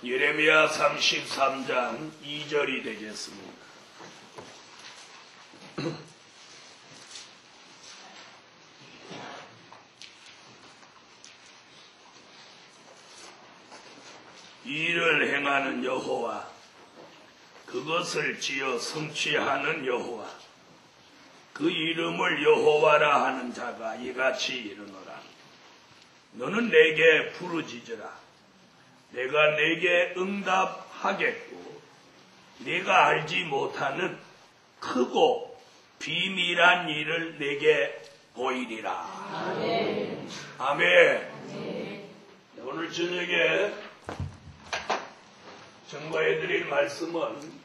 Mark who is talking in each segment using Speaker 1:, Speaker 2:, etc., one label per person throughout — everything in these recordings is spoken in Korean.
Speaker 1: 예레미야 33장 2절이 되겠습니다. 일을 행하는 여호와, 그것을 지어 성취하는 여호와, 그 이름을 여호와라 하는 자가 이같이 이르노라. 너는 내게 부르짖으라. 내가 내게 응답하겠고, 네가 알지 못하는 크고 비밀한 일을 내게 보이리라. 아멘. 아멘. 오늘 저녁에 전가해드릴 말씀은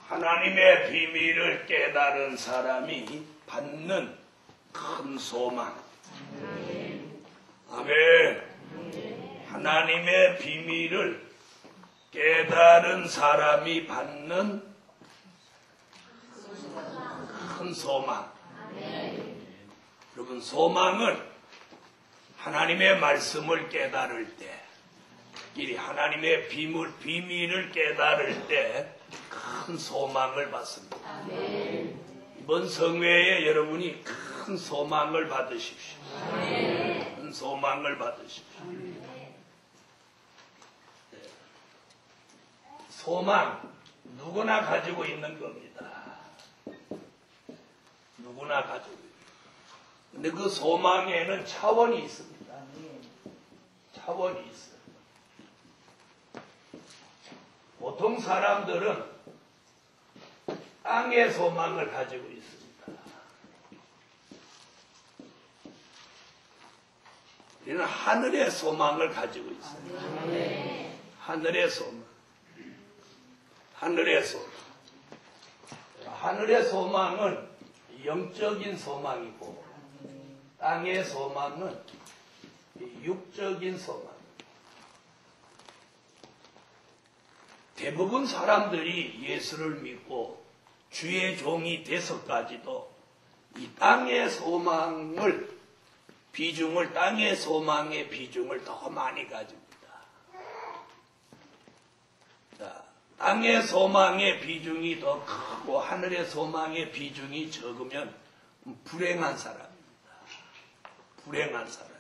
Speaker 1: 하나님의 비밀을 깨달은 사람이 받는 큰 소망. 아멘. 하나님의 비밀을 깨달은 사람이 받는 큰 소망. 여러분, 소망은 하나님의 말씀을 깨달을 때, 하나님의 비밀을 깨달을 때 큰 소망을 받습니다. 이번 성회에 여러분이 큰 소망을 받으십시오. 큰 소망을 받으십시오. 소망, 누구나 가지고 있는 겁니다. 누구나 가지고 있는. 근데 그 소망에는 차원이 있습니다. 차원이 있어요. 보통 사람들은 땅의 소망을 가지고 있습니다. 우리는 하늘의 소망을 가지고 있습니다. 하늘의 소망. 하늘의 소망. 하늘의 소망은 영적인 소망이고, 땅의 소망은 육적인 소망. 대부분 사람들이 예수를 믿고 주의 종이 돼서까지도 이 땅의 소망을, 땅의 소망의 비중을 더 많이 가집니다. 자, 땅의 소망의 비중이 더 크고 하늘의 소망의 비중이 적으면 불행한 사람입니다. 불행한 사람.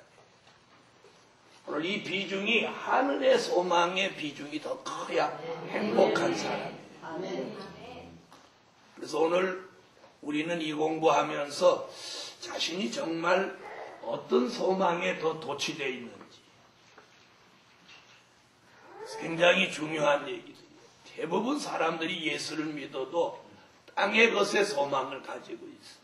Speaker 1: 오늘 이 비중이, 하늘의 소망의 비중이 더 커야 행복한 사람이에요. 그래서 오늘 우리는 이 공부하면서 자신이 정말 어떤 소망에 더 도취되어 있는지, 굉장히 중요한 얘기들이에요. 대부분 사람들이 예수를 믿어도 땅의 것에 소망을 가지고 있어요.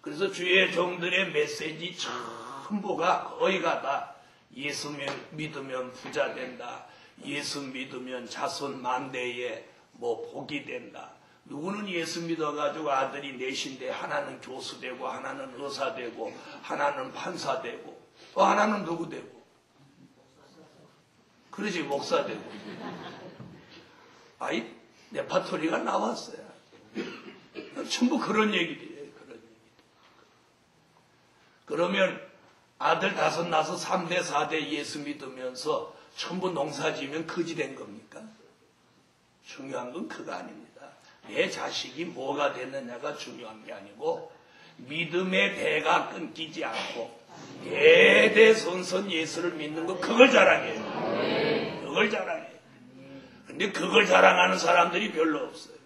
Speaker 1: 그래서 주의 종들의 메시지 전부가 거의가 다 예수 믿으면 부자 된다. 예수 믿으면 자손 만대에 복이 된다. 누구는 예수 믿어가지고 아들이 넷인데 하나는 교수 되고, 하나는 의사 되고, 하나는 판사 되고, 또 하나는 누구 되고? 그러지, 목사 되고. 아이, 레파토리가 나왔어요. 전부 그런 얘기들이에요. 그런 얘기들. 그러면 아들 5 낳아서 3대, 4대 예수 믿으면서 전부 농사 지으면 거지 된 겁니까? 중요한 건 그거 아닙니다. 내 자식이 뭐가 됐느냐가 중요한 게 아니고, 믿음의 대가 끊기지 않고 대대손손 예수를 믿는 거, 그걸 자랑해요. 그걸 자랑해요. 근데 그걸 자랑하는 사람들이 별로 없어요.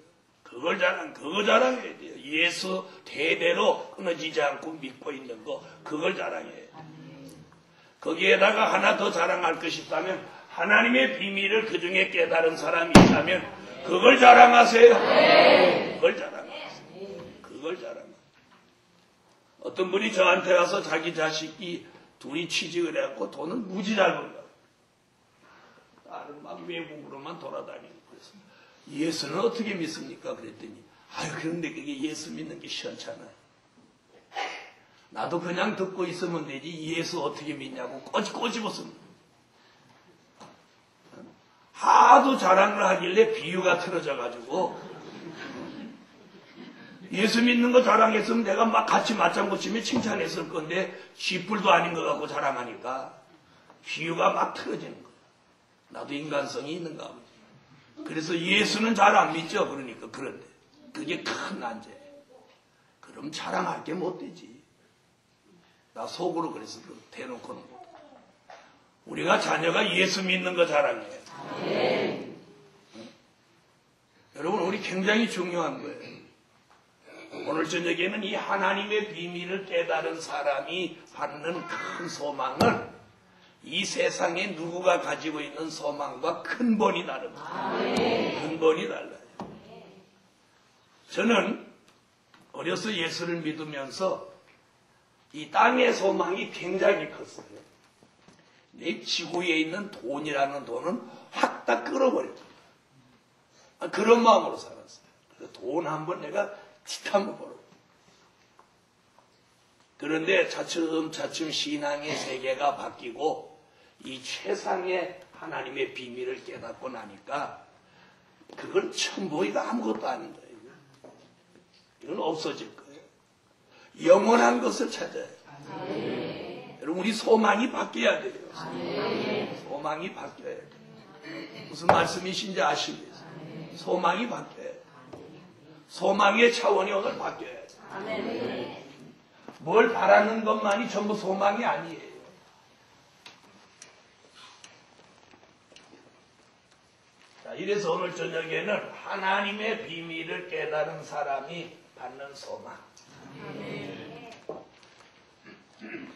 Speaker 1: 그거 자랑해야 돼요. 예수 대대로 끊어지지 않고 믿고 있는 거, 그걸 자랑해요. 거기에다가 하나 더 자랑할 것이 있다면, 하나님의 비밀을 그 중에 깨달은 사람이 있다면 그걸 자랑하세요. 그걸 자랑하세요. 그걸 자랑합니다. 어떤 분이 저한테 와서 자기 자식이 둘이 취직을 해갖고 돈을 무지 잘 벌려고. 딸은 막 외국으로만 돌아다니고 그래서 예수는 어떻게 믿습니까? 그랬더니 아유 그런데 그게 예수 믿는 게 시원찮아요. 나도 그냥 듣고 있으면 되지 예수 어떻게 믿냐고 꼬집었습니다. 하도 자랑을 하길래 비유가 틀어져가지고 예수 믿는 거 자랑했으면 내가 막 같이 맞장구 치며 칭찬했을 건데 쥐뿔도 아닌 것 같고 자랑하니까 비유가 막 틀어지는 거야. 나도 인간성이 있는가 보지. 그래서 예수는 잘 안 믿죠. 그러니까 그런데 그게 큰 난제예요. 그럼 자랑할 게 못 되지. 나 속으로 그래서 대놓고는 못 돼. 우리가 자녀가 예수 믿는 거 자랑해요. 응? 여러분 우리 굉장히 중요한 거예요. 오늘 저녁에는 이 하나님의 비밀을 깨달은 사람이 받는 큰 소망은 이 세상에 누구가 가지고 있는 소망과 근본이 다릅니다. 근본이 달라요. 저는 어려서 예수를 믿으면서 이 땅의 소망이 굉장히 컸어요. 내 지구에 있는 돈이라는 돈은 확 다 끌어버렸어요. 그런 마음으로 살았어요. 그래서 돈 한번 내가 짓 한번 벌어. 그런데 차츰차츰 신앙의 세계가 바뀌고 이 최상의 하나님의 비밀을 깨닫고 나니까 그건 천보이가 아무것도 아닌 거예요. 이건 없어질 거예요. 영원한 것을 찾아야 돼요. 여러분 우리 소망이 바뀌어야 돼요. 소망이 바뀌어야 돼요. 무슨 말씀이신지 아시겠어요? 소망이 바뀌어야 돼요. 소망의 차원이 오늘 바뀌어야 돼요. 뭘 바라는 것만이 전부 소망이 아니에요. 자, 이래서 오늘 저녁에는 하나님의 비밀을 깨달은 사람이 받는 소망.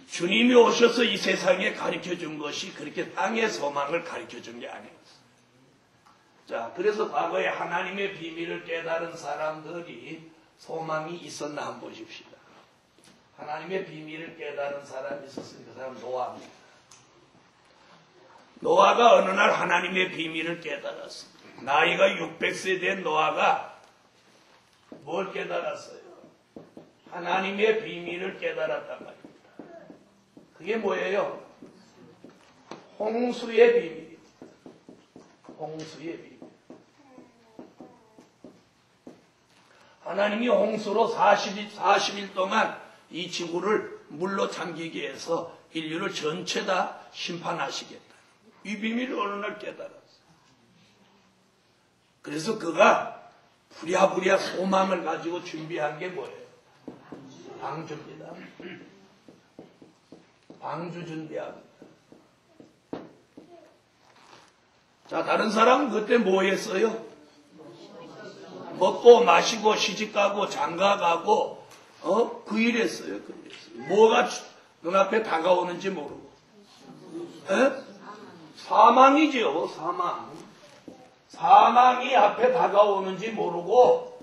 Speaker 1: 주님이 오셔서 이 세상에 가르쳐준 것이 그렇게 땅의 소망을 가르쳐준 게 아니었어요. 자, 그래서 과거에 하나님의 비밀을 깨달은 사람들이 소망이 있었나 한번 보십시다. 하나님의 비밀을 깨달은 사람이 있었으니까 그 사람 노아입니다. 노아가 어느 날 하나님의 비밀을 깨달았습니다. 나이가 600세 된 노아가 뭘 깨달았어요? 하나님의 비밀을 깨달았단 말입니다. 그게 뭐예요? 홍수의 비밀입니다. 홍수의 비밀. 하나님이 홍수로 40일 동안 이 지구를 물로 잠기게 해서 인류를 전체 다 심판하시겠다. 이 비밀을 어느 날 깨달았어요. 그래서 그가 부랴부랴 소망을 가지고 준비한 게 뭐예요? 방주입니다. 방주 준비합니다. 자, 다른 사람은 그때 뭐 했어요? 먹고 마시고 시집가고 장가가고 그 일했어요. 그 일했어요. 뭐가 눈앞에 다가오는지 모르고. 에? 사망이죠. 사망. 사망이 앞에 다가오는지 모르고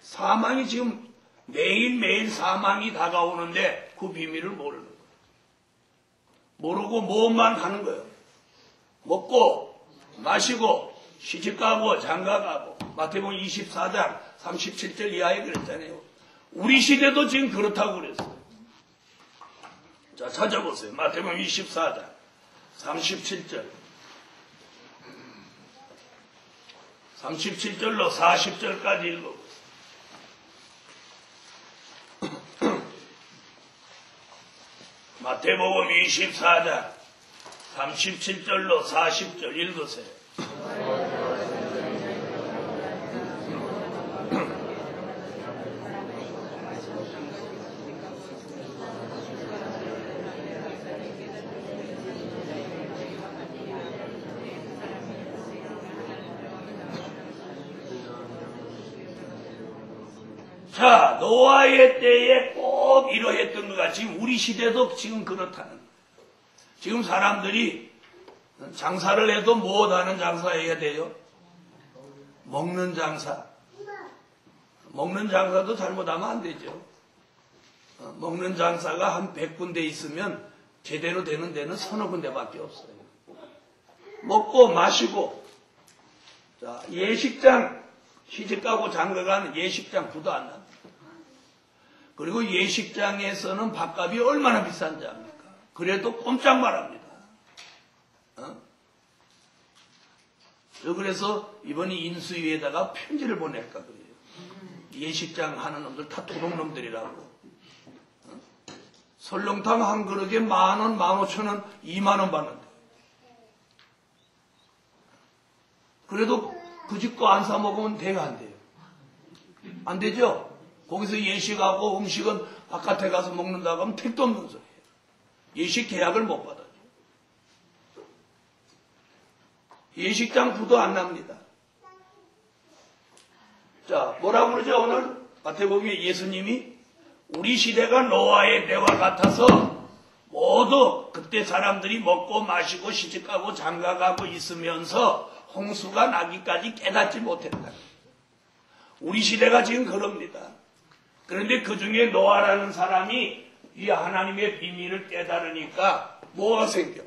Speaker 1: 사망이 지금 매일매일 사망이 다가오는데 그 비밀을 모르는 거예요. 모르고 뭐만 하는 거예요. 먹고 마시고 시집가고 장가가고. 마태복음 24장 37절 이하에 그랬잖아요. 우리 시대도 지금 그렇다고 그랬어요. 자, 찾아보세요. 마태복음 24장 37절 37절로 40절까지 읽어보세요. 마태복음 24장 37절로 40절 읽으세요. 자, 노아의 때에 꼭 이러했던 것 같이 우리 시대도 지금 그렇다는 거예요. 지금 사람들이 장사를 해도 무엇하는 장사 해야 돼요? 먹는 장사. 먹는 장사도 잘못하면 안 되죠. 먹는 장사가 한 100군데 있으면 제대로 되는 데는 서너 군데밖에 없어요. 먹고 마시고, 자, 예식장, 시집가고 장가가는 예식장 부도 안 납니다. 그리고 예식장에서는 밥값이 얼마나 비싼지 압니까? 그래도 꼼짝 말합니다. 그래서 이번에 인수위에다가 편지를 보낼까 그래요. 예식장 하는 놈들 다 도둑놈들이라고. 설렁탕 한 그릇에 10,000원, 15,000원, 20,000원 받는데. 그래도 그 집 거 안 사 먹으면 돼요, 안 돼요? 안 되죠? 거기서 예식하고 음식은 바깥에 가서 먹는다고 하면 택도 없는 소리예요. 예식 계약을 못 받아요. 예식장 부도 안 납니다. 자, 뭐라고 그러죠, 오늘? 마태복음에 예수님이 우리 시대가 노아의 때와 같아서 모두 그때 사람들이 먹고 마시고 시집가고 장가가고 있으면서 홍수가 나기까지 깨닫지 못했다. 우리 시대가 지금 그럽니다. 그런데 그 중에 노아라는 사람이 이 하나님의 비밀을 깨달으니까 뭐가 생겨?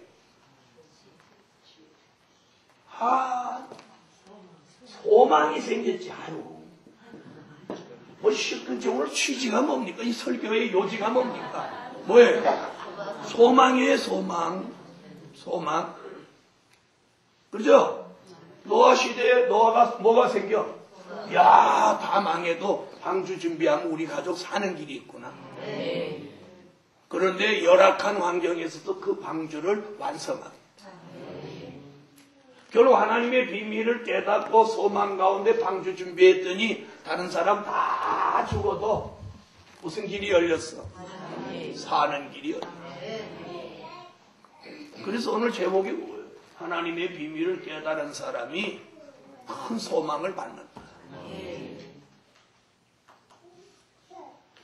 Speaker 1: 소망이 생겼지. 아유. 오늘 취지가 뭡니까? 이 설교의 요지가 뭡니까? 뭐예요? 소망이에요, 소망. 소망. 그렇죠? 노아 시대에 노아가 뭐가 생겨? 야, 다 망해도 방주 준비하면 우리 가족 사는 길이 있구나. 그런데 열악한 환경에서도 그 방주를 완성합니다. 결국 하나님의 비밀을 깨닫고 소망 가운데 방주 준비했더니 다른 사람 다 죽어도 무슨 길이 열렸어? 사는 길이 열렸어. 그래서 오늘 제목이 뭐예요? 하나님의 비밀을 깨달은 사람이 큰 소망을 받는다.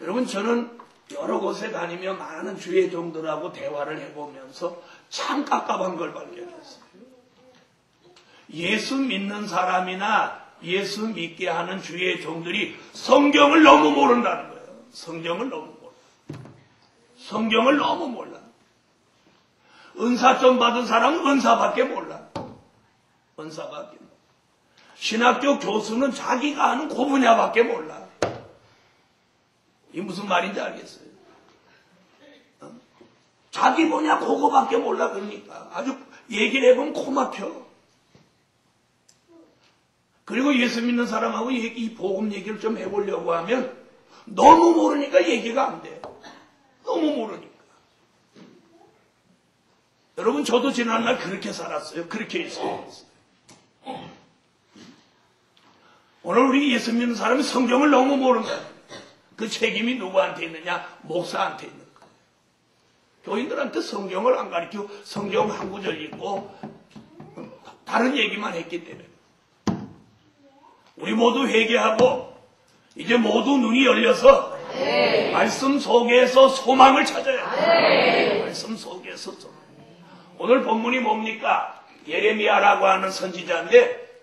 Speaker 1: 여러분, 저는 여러 곳에 다니며 많은 주의 종들하고 대화를 해보면서 참 깝깝한 걸 발견했어요. 예수 믿는 사람이나 예수 믿게 하는 주의 종들이 성경을 너무 모른다는 거예요. 성경을 너무 몰라. 성경을 너무 몰라. 은사 좀 받은 사람은 은사밖에 몰라. 은사밖에 몰라. 신학교 교수는 자기가 아는 그 분야밖에 몰라. 이게 무슨 말인지 알겠어요? 자기 분야 그거밖에 몰라. 그러니까 아주 얘기를 해보면 코 막혀. 그리고 예수 믿는 사람하고 이 복음 얘기를 좀 해보려고 하면 너무 모르니까 얘기가 안 돼요. 너무 모르니까. 여러분, 저도 지난날 그렇게 살았어요. 그렇게 있어요. 오늘 우리 예수 믿는 사람이 성경을 너무 모른다. 그 책임이 누구한테 있느냐? 목사한테 있는 거예요. 교인들한테 성경을 안 가르치고 성경 한 구절 읽고 다른 얘기만 했기 때문에. 우리 모두 회개하고 이제 모두 눈이 열려서 말씀 속에서 소망을 찾아야 말씀 속에서 소망. 오늘 본문이 뭡니까? 예레미야라고 하는 선지자인데,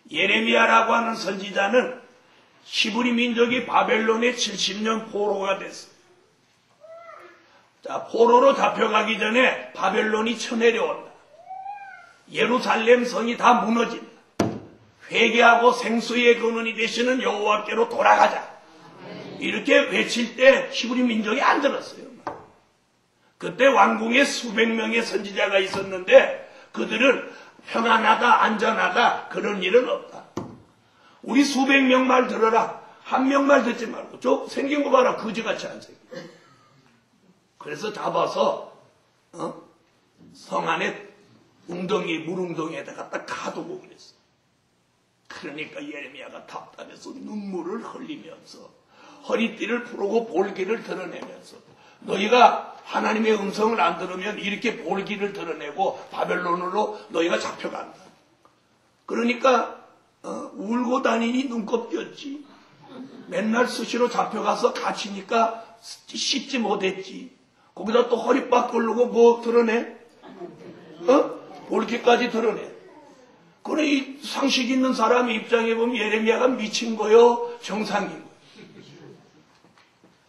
Speaker 1: 예레미야라고 하는 선지자는 히브리 민족이 바벨론에 70년 포로가 됐어요. 자, 포로로 잡혀가기 전에 바벨론이 쳐내려온다. 예루살렘 성이 다 무너진다. 회개하고 생수의 근원이 되시는 여호와께로 돌아가자. 이렇게 외칠 때 히브리 민족이 안 들었어요. 그때 왕궁에 수백 명의 선지자가 있었는데 그들은 평안하다, 안전하다, 그런 일은 없다. 우리 수백 명 말 들어라. 한 명 말 듣지 말고. 저 생긴 거 봐라. 거지같이 안 생겨. 그래서 잡아서 성 안에 웅덩이, 물웅덩이에다가 딱 가두고 그랬어. 그러니까 예레미야가 답답해서 눈물을 흘리면서 허리띠를 풀고 볼기를 드러내면서 너희가 하나님의 음성을 안 들으면 이렇게 볼기를 드러내고 바벨론으로 너희가 잡혀간다. 그러니까 울고 다니니 눈곱 띄었지. 맨날 수시로 잡혀가서 갇히니까 씻지 못했지. 거기다 또 허리빡 걸르고 뭐 드러내? 볼기까지 드러내. 그래, 이 상식 있는 사람 입장에 보면 예레미야가 미친 거요? 정상인 거요?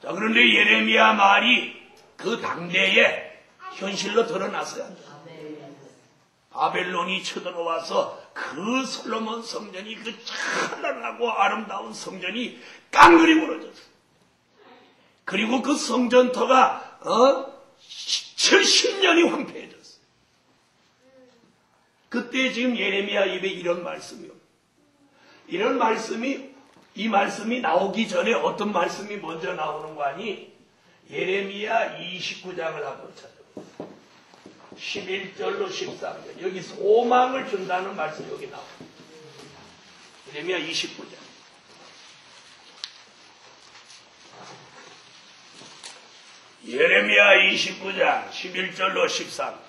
Speaker 1: 자, 그런데 예레미야 말이 그 당대에 현실로 드러났어요. 바벨론이 쳐들어와서 그 솔로몬 성전이 그 찬란하고 아름다운 성전이 깡그리 무너졌어요. 그리고 그 성전터가 70년이 황폐해졌어요. 그때 지금 예레미야 입에 이런 말씀이요. 이런 말씀이, 이 말씀이 나오기 전에 어떤 말씀이 먼저 나오는 거 아니? 예레미야 29장을 한번 찾아보세요. 11절로 13절. 여기 소망을 준다는 말씀이 여기 나옵니다. 예레미야 29장. 예레미야 29장 11절로 13절.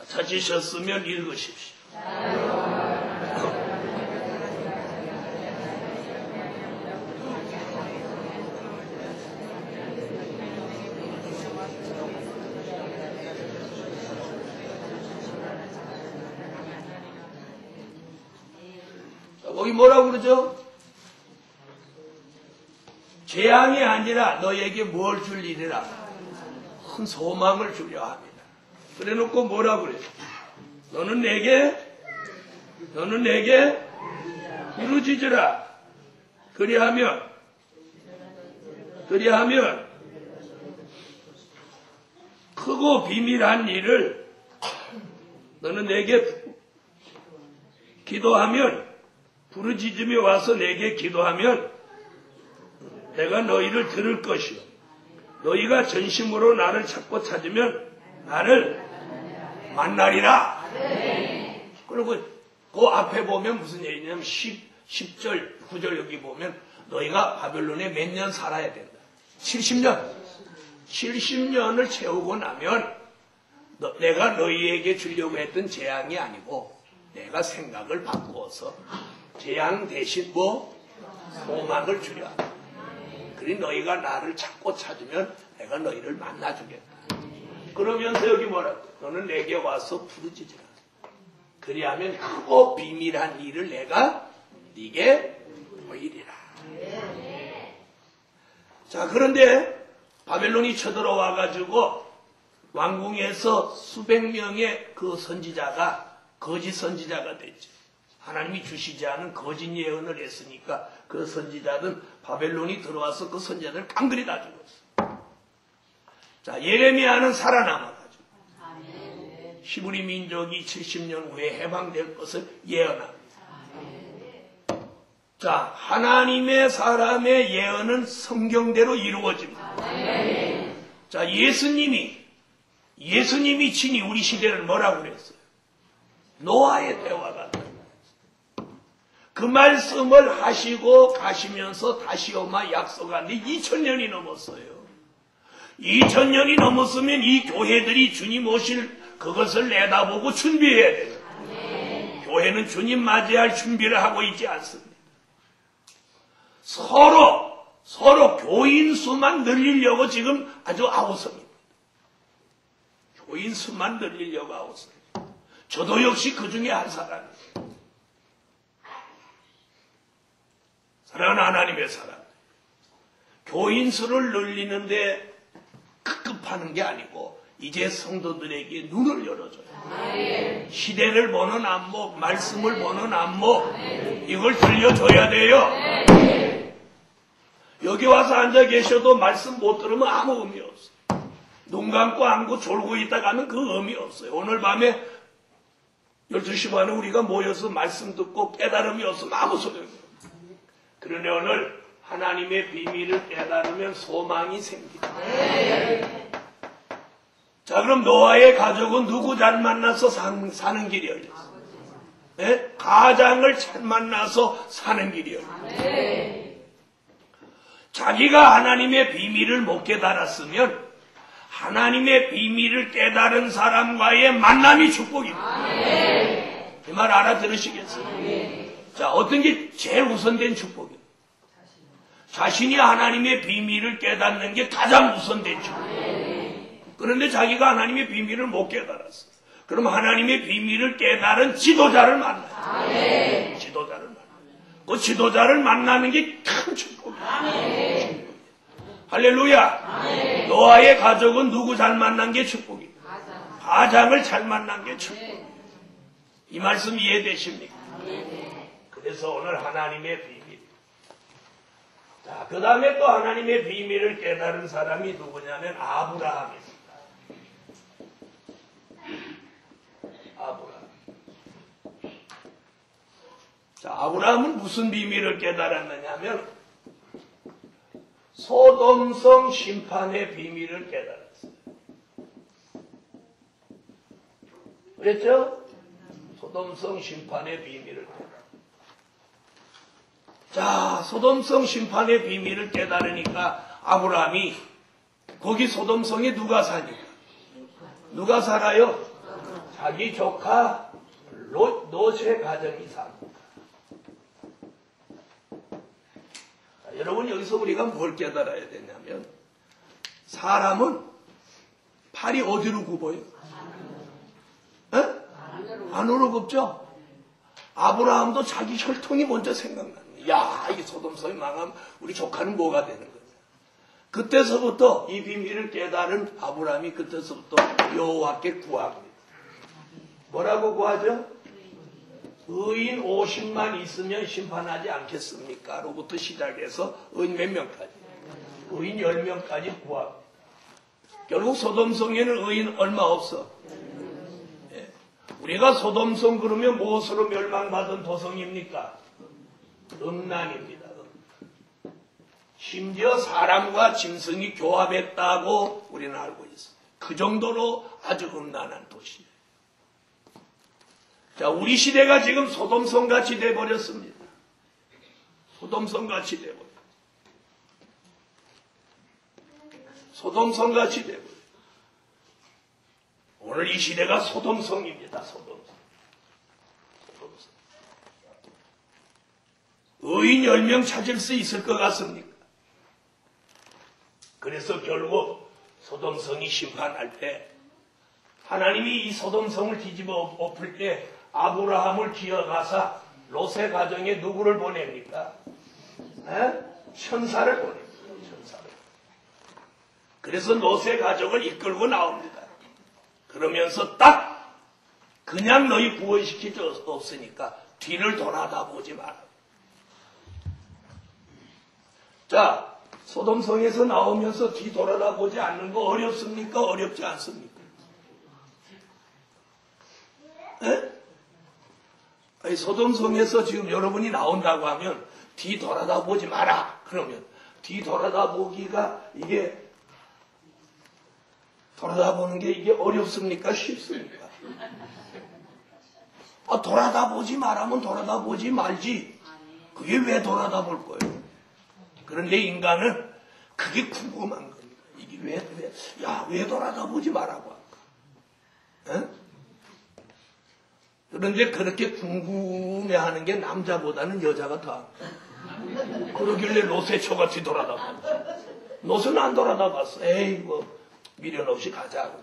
Speaker 1: 찾으셨으면 읽으십시오. 거기 뭐라고 그러죠? 재앙이 아니라 너에게 뭘 줄 일이라? 큰 소망을 주려 합니다. 그래 놓고 뭐라고 그래요? 너는 내게 부르짖으라. 그리하면 크고 비밀한 일을 너는 내게 기도하면, 부르짖으며 와서 내게 기도하면 내가 너희를 들을 것이요. 너희가 전심으로 나를 찾고 찾으면 나를 만나리라. 그리고 그 앞에 보면 무슨 얘기냐면 10절, 9절 여기 보면 너희가 바벨론에 몇 년 살아야 된다. 70년. 70년을 채우고 나면 내가 너희에게 주려고 했던 재앙이 아니고 내가 생각을 바꾸어서 재앙 대신 소망을 주려 한다. 그리 너희가 나를 찾고 찾으면 내가 너희를 만나주겠다. 그러면서 여기 뭐라고? 너는 내게 와서 부르짖으라. 그리하면 크고 비밀한 일을 내가 네게 보이리라. 자, 그런데 바벨론이 쳐들어와 가지고 왕궁에서 수백 명의 그 선지자가 거짓 선지자가 됐죠. 하나님이 주시지 않은 거짓 예언을 했으니까 그 선지자들은 바벨론이 들어와서 그 선지자들을 깡그리 다 죽었어. 자, 예레미야는 살아남아가지고 히브리 민족이 70년 후에 해방될 것을 예언합니다. 자, 하나님의 사람의 예언은 성경대로 이루어집니다. 자, 예수님이 친히 우리 시대를 뭐라고 그랬어요? 노아의 때와 같다. 그 말씀을 하시고 가시면서 다시 오마 약속하는데 2000년이 넘었어요. 2000년이 넘었으면 이 교회들이 주님 오실 그것을 내다보고 준비해야 돼요. 교회는 주님 맞이할 준비를 하고 있지 않습니다. 서로 교인 수만 늘리려고 지금 아주 아우성입니다. 교인 수만 늘리려고 아우성. 저도 역시 그 중에 한 사람이에요. 사랑하는 하나님의 사람. 교인 수를 늘리는데 급급하는 게 아니고 이제 성도들에게 눈을 열어줘요. 시대를 보는 안목, 말씀을 보는 안목, 이걸 들려줘야 돼요. 여기 와서 앉아 계셔도 말씀 못 들으면 아무 의미 없어요. 눈 감고 안고 졸고 있다가 하면 그 의미 없어요. 오늘 밤에 12시 반에 우리가 모여서 말씀 듣고 깨달음이 없으면 아무 소용이 없어요. 그러니 오늘 하나님의 비밀을 깨달으면 소망이 생깁니다. 자, 그럼 노아의 가족은 누구 잘 만나서 사는 길이었어요? 네? 가장을 잘 만나서 사는 길이었어요. 자기가 하나님의 비밀을 못 깨달았으면 하나님의 비밀을 깨달은 사람과의 만남이 축복입니다. 이 말 알아들으시겠어요? 자, 어떤 게 제일 우선된 축복이에요? 자신이 하나님의 비밀을 깨닫는 게 가장 우선된 축복이에요. 그런데 자기가 하나님의 비밀을 못 깨달았어. 그럼 하나님의 비밀을 깨달은 지도자를 만나요. 지도자를 만나요. 그 지도자를 만나는 게 큰 축복이에요. 할렐루야. 노아의 가족은 누구 잘 만난 게 축복이에요? 가장을 잘 만난 게 축복이에요. 이 말씀 이해되십니까? 그래서 오늘 하나님의 비밀. 자, 그 다음에 또 하나님의 비밀을 깨달은 사람이 누구냐면 아브라함입니다. 아브라함. 자, 아브라함은 무슨 비밀을 깨달았느냐면 소돔성 심판의 비밀을 깨달았어요. 그랬죠? 소돔성 심판의 비밀을 깨달았어요. 자, 소돔성 심판의 비밀을 깨달으니까 아브라함이 거기 소돔성에 누가 사니까? 누가 살아요? 자기 조카 롯의 가정이 삽니다. 자, 여러분 여기서 우리가 뭘 깨달아야 되냐면 사람은 팔이 어디로 굽어요? 안으로 굽죠? 아브라함도 자기 혈통이 먼저 생각나는 거예요. 야, 이게 소돔성이 망하면 우리 조카는 뭐가 되는 거냐. 그때서부터 이 비밀을 깨달은 아브라함이 그때서부터 여호와께 구합니다. 뭐라고 구하죠? 의인 50만 있으면 심판하지 않겠습니까? 로부터 시작해서 의인 몇 명까지? 의인 10명까지 구합니다. 결국 소돔성에는 의인 얼마 없어. 우리가 소돔성 그러면 무엇으로 멸망받은 도성입니까? 음란입니다. 심지어 사람과 짐승이 교합했다고 우리는 알고 있습니다. 그 정도로 아주 음란한 도시예요. 자, 우리 시대가 지금 소돔성같이 돼버렸습니다. 소돔성같이 돼버렸어요. 소돔성같이 돼버렸어요. 오늘 이 시대가 소돔성입니다. 소돔성. 의인 10명 찾을 수 있을 것 같습니까? 그래서 결국 소돔성이 심판할 때 하나님이 이 소돔성을 뒤집어 엎을 때 아브라함을 기어가사 롯의 가정에 누구를 보냅니까? 천사를 보냅니다. 천사를. 그래서 롯의 가족을 이끌고 나옵니다. 그러면서 딱 그냥 너희 구원시킬 수 없으니까 뒤를 돌아다 보지 마라. 자, 소돔성에서 나오면서 뒤 돌아다 보지 않는 거 어렵습니까? 어렵지 않습니까? 아니, 소돔성에서 지금 여러분이 나온다고 하면 뒤 돌아다 보지 마라. 그러면 뒤 돌아다 보기가 이게 돌아다 보는 게 이게 어렵습니까? 쉽습니까? 돌아다 보지 말라면 돌아다 보지 말지. 그게 왜 돌아다 볼 거예요? 그런데 인간은 그게 궁금한 겁니다. 이게 왜 돌아다 보지 말라고 할까? 그런데 그렇게 궁금해하는 게 남자보다는 여자가 더 합니다. 그러길래 롯의 초같이 돌아다 봤어. 롯은 안 돌아다 봤어. 에이, 미련 없이 가자고.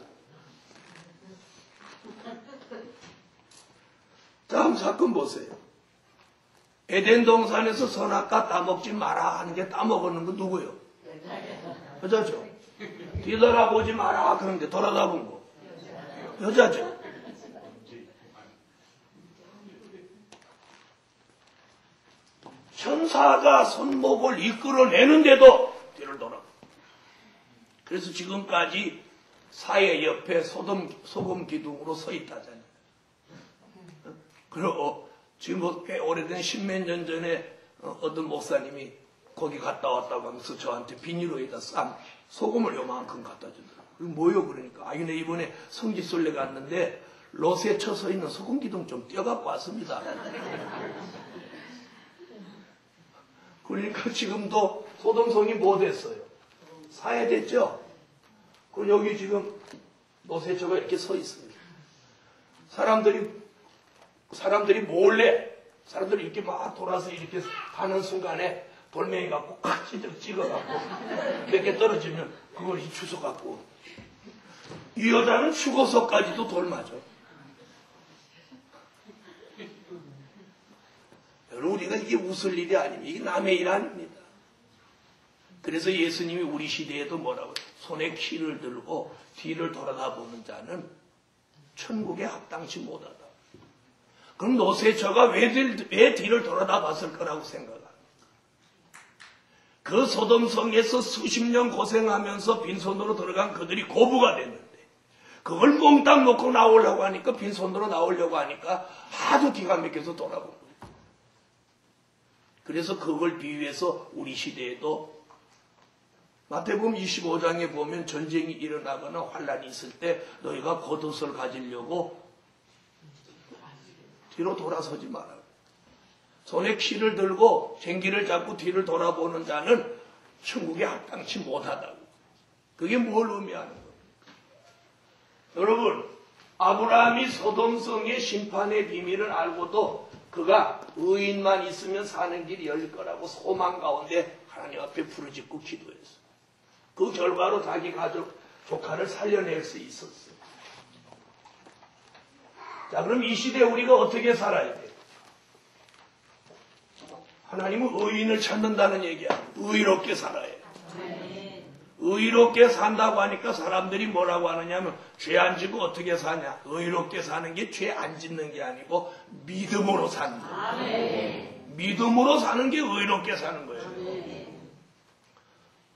Speaker 1: 다음 사건 보세요. 에덴 동산에서 선악과 따먹지 마라 하는 게 따먹었는 건 누구요? 여자죠. 뒤돌아보지 마라 그런데 돌아다본 거 여자죠. 천사가 손목을 이끌어내는데도 뒤를 돌아. 그래서 지금까지 사회 옆에 소금 기둥으로 서 있다잖아요. 그리고 지금 꽤 오래된 10몇 년 전에 어떤 목사님이 거기 갔다 왔다고 하면서 저한테 비닐로에다 싼 소금을 요만큼 갖다 주더라고요. 뭐요? 그러니까 이네 이번에 성지순례 갔는데 롯에 쳐서 있는 소금 기둥 좀 떼어갖고 왔습니다. 그러니까 지금도 소돔성이 뭐 됐어요? 사해됐죠? 그리고 여기 지금 롯에처가 이렇게 서 있습니다. 사람들이 몰래, 사람들이 이렇게 막 돌아서 이렇게 가는 순간에 돌멩이 갖고 칵 찍어갖고 몇 개 떨어지면 그걸 주워갖고 이 여자는 죽어서까지도 돌 맞아. 여러분, 우리가 이게 웃을 일이 아닙니다. 이게 남의 일 아닙니다. 그래서 예수님이 우리 시대에도 뭐라고 해요? 손에 키를 들고 뒤를 돌아다보는 자는 천국에 합당치 못하다. 그럼 노세처가 왜 뒤를 돌아다봤을 거라고 생각합니까? 그 소돔성에서 수십 년 고생하면서 빈손으로 들어간 그들이 고부가 됐는데 그걸 몽땅 놓고 나오려고 하니까 빈손으로 나오려고 하니까 하도 기가 막혀서 돌아본 거예요. 그래서 그걸 비유해서 우리 시대에도 마태복음 25장에 보면 전쟁이 일어나거나 환란이 있을 때 너희가 겉옷을 가지려고 뒤로 돌아서지 말아요. 손에 키를 들고 쟁기를 잡고 뒤를 돌아보는 자는 천국에 합당치 못하다고. 그게 뭘 의미하는 거예요? 여러분, 아브라함이 소돔성의 심판의 비밀을 알고도 그가 의인만 있으면 사는 길이 열릴 거라고 소망 가운데 하나님 앞에 부르짖고 기도했어요. 그 결과로 자기 조카를 살려낼 수 있었어요. 자, 그럼 이 시대에 우리가 어떻게 살아야 돼요? 하나님은 의인을 찾는다는 얘기야. 의롭게 살아야 돼. 의롭게 산다고 하니까 사람들이 뭐라고 하느냐면 죄 안 지고 어떻게 사냐. 의롭게 사는 게 죄 안 짓는 게 아니고 믿음으로 사는 거예요. 믿음으로 사는 게 의롭게 사는 거예요.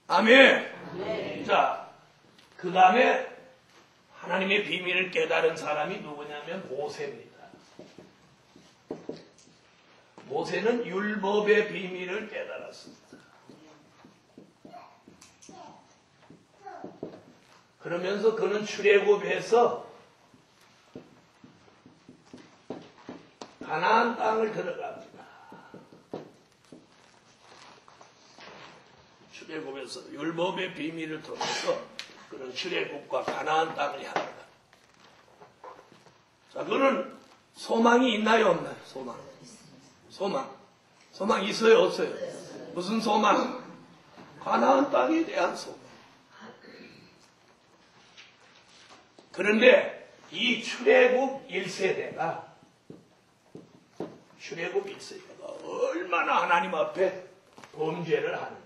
Speaker 1: 아멘. 자, 그 다음에 하나님의 비밀을 깨달은 사람이 누구냐면 모세입니다. 모세는 율법의 비밀을 깨달았습니다. 그러면서 그는 출애굽해서 가나안 땅을 들어갑니다. 출애굽에서 율법의 비밀을 통해서 그런 출애굽과 가나안 땅을 향합니다. 자, 그는 소망이 있나요, 없나요? 소망 있어요, 없어요? 무슨 소망? 가나안 땅에 대한 소망. 그런데 이 출애굽 1세대가 얼마나 하나님 앞에 범죄를 하는지.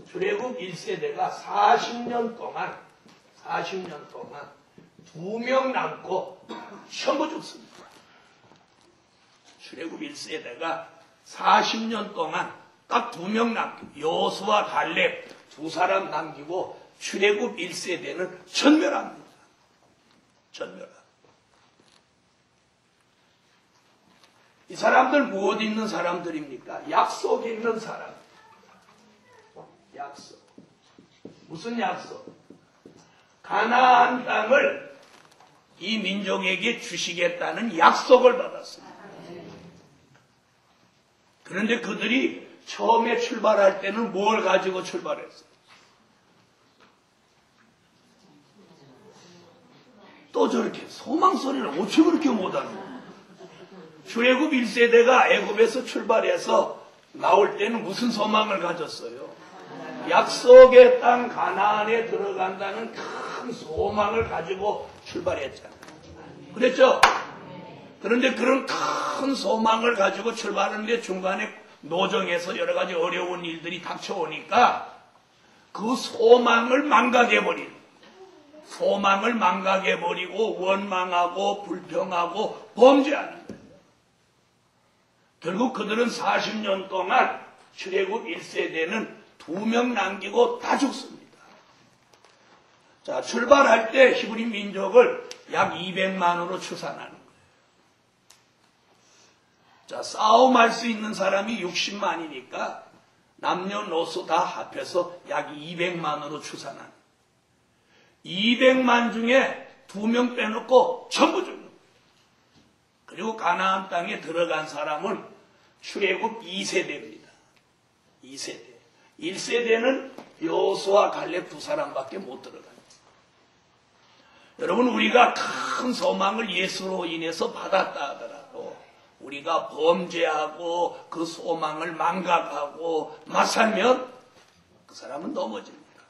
Speaker 1: 출애굽 1세대가 40년 동안 2명 남고 전부 죽습니다. 출애굽 1세대가 40년 동안 딱 2명 남기고 여호수아 갈렙 2사람 남기고 출애굽 1세대는 전멸합니다. 이 사람들 무엇 있는 사람들입니까? 약속 있는 사람. 약속. 무슨 약속? 가나안 땅을 이 민족에게 주시겠다는 약속을 받았습니다. 그런데 그들이 처음에 출발할 때는 뭘 가지고 출발했어요? 또 저렇게 소망소리를 어찌 그렇게 못하는 거예요? 출애굽 1세대가 애굽에서 출발해서 나올 때는 무슨 소망을 가졌어요? 약속의 땅 가나안에 들어간다는 큰 소망을 가지고 출발했잖아요. 그랬죠? 그런데 그런 큰 소망을 가지고 출발하는데 중간에 노정에서 여러 가지 어려운 일들이 닥쳐오니까 그 소망을 망각해버리고 원망하고 불평하고 범죄하는 거예요. 결국 그들은 40년 동안 출애굽 1세대는 2명 남기고 다 죽습니다. 자, 출발할 때 히브리 민족을 약 200만으로 추산하는 거예요. 자, 싸움할 수 있는 사람이 60만이니까 남녀노소 다 합해서 약 200만으로 추산하는 거예요. 200만 중에 2명 빼놓고 전부 죽는 거예요. 그리고 가나안 땅에 들어간 사람은 출애굽 2세대입니다. 2세대. 1세대는 여호수아 갈렙 2사람밖에 못 들어가요. 여러분, 우리가 큰 소망을 예수로 인해서 받았다 하더라도 우리가 범죄하고 그 소망을 망각하고 맞살면 그 사람은 넘어집니다.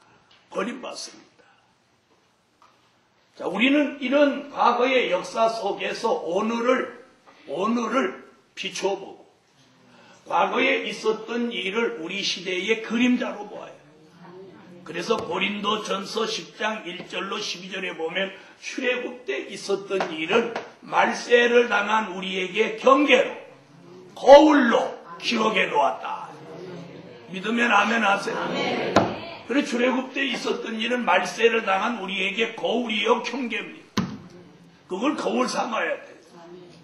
Speaker 1: 버림받습니다. 자, 우리는 이런 과거의 역사 속에서 오늘을 비춰보고 과거에 있었던 일을 우리 시대의 그림자로 보아요. 그래서 고린도전서 10장 1절로 12절에 보면 출애굽 때 있었던 일을 말세를 당한 우리에게 경계로 거울로 기록해 놓았다. 믿으면 아멘 하세요. 그래 출애굽 때 있었던 일은 말세를 당한 우리에게 거울이요 경계입니다. 그걸 거울 삼아야 돼요.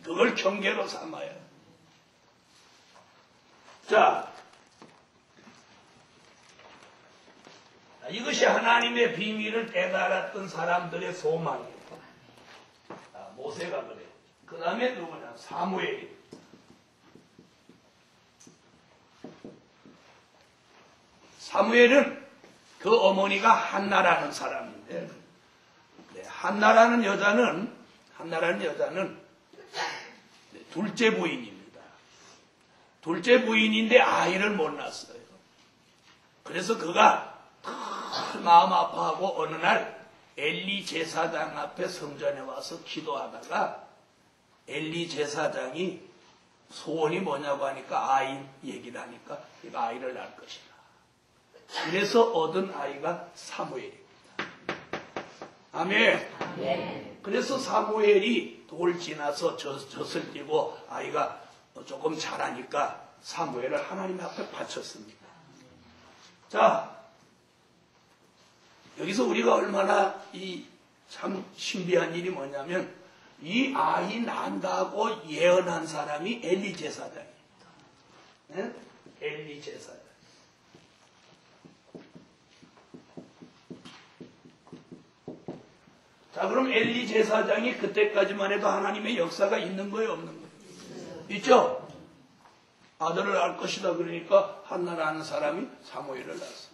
Speaker 1: 그걸 경계로 삼아야 돼요. 자, 이것이 하나님의 비밀을 깨달았던 사람들의 소망이에요. 모세가 그래요. 그 다음에 누구냐? 사무엘이. 사무엘은 그 어머니가 한나라는 사람인데, 한나라는 여자는 둘째 부인입니다. 둘째 부인인데 아이를 못 낳았어요. 그래서 그가 마음 아파하고 어느 날 엘리 제사장 앞에 성전에 와서 기도하다가 엘리 제사장이 소원이 뭐냐고 하니까 아이 얘기를 하니까 이거 아이를 낳을 것이다. 그래서 얻은 아이가 사무엘입니다. 아멘. 그래서 사무엘이 돌 지나서 젖을 띄고 아이가 조금 자라니까 사무엘을 하나님 앞에 바쳤습니다. 자, 여기서 우리가 얼마나 이 참 신비한 일이 뭐냐면 이 아이 난다고 예언한 사람이 엘리 제사장입니다. 네? 엘리 제사장. 자, 그럼 엘리 제사장이 그때까지만 해도 하나님의 역사가 있는 거예요, 없는 거예요? 있죠? 아들을 낳을 것이다 그러니까 한나라는 사람이 사무엘을 낳았습니다.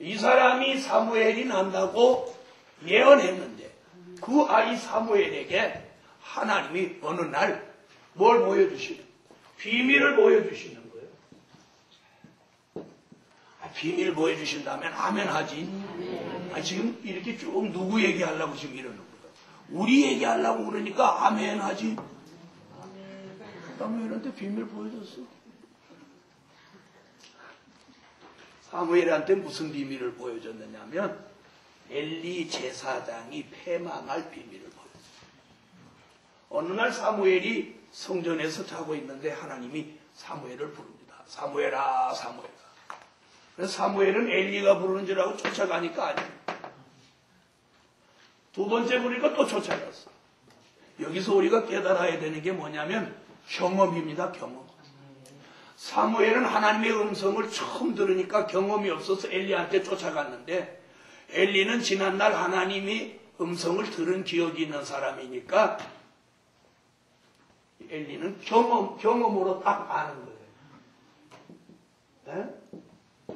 Speaker 1: 이 사람이 사무엘이 난다고 예언했는데 그 아이 사무엘에게 하나님이 어느 날 뭘 보여주시는 거예요? 비밀을 보여주시는 거예요. 비밀 보여주신다면 아멘 하지. 지금 이렇게 쭉 누구 얘기하려고 지금 이러는 거예요? 우리 얘기하려고 그러니까 아멘 하지. 사무엘한테 비밀 보여줬어. 사무엘한테 무슨 비밀을 보여줬느냐면 엘리 제사장이 패망할 비밀을 보여줬어요. 어느 날 사무엘이 성전에서 자고 있는데 하나님이 사무엘을 부릅니다. 사무엘아, 사무엘아. 그래서 사무엘은 엘리가 부르는 줄 알고 쫓아가니까 아니에요. 두 번째 부르니까 또 쫓아갔어. 여기서 우리가 깨달아야 되는 게 뭐냐면 경험입니다. 경험. 사무엘은 하나님의 음성을 처음 들으니까 경험이 없어서 엘리한테 쫓아갔는데 엘리는 지난날 하나님이 음성을 들은 기억이 있는 사람이니까 엘리는 경험으로 딱 아는 거예요. 네?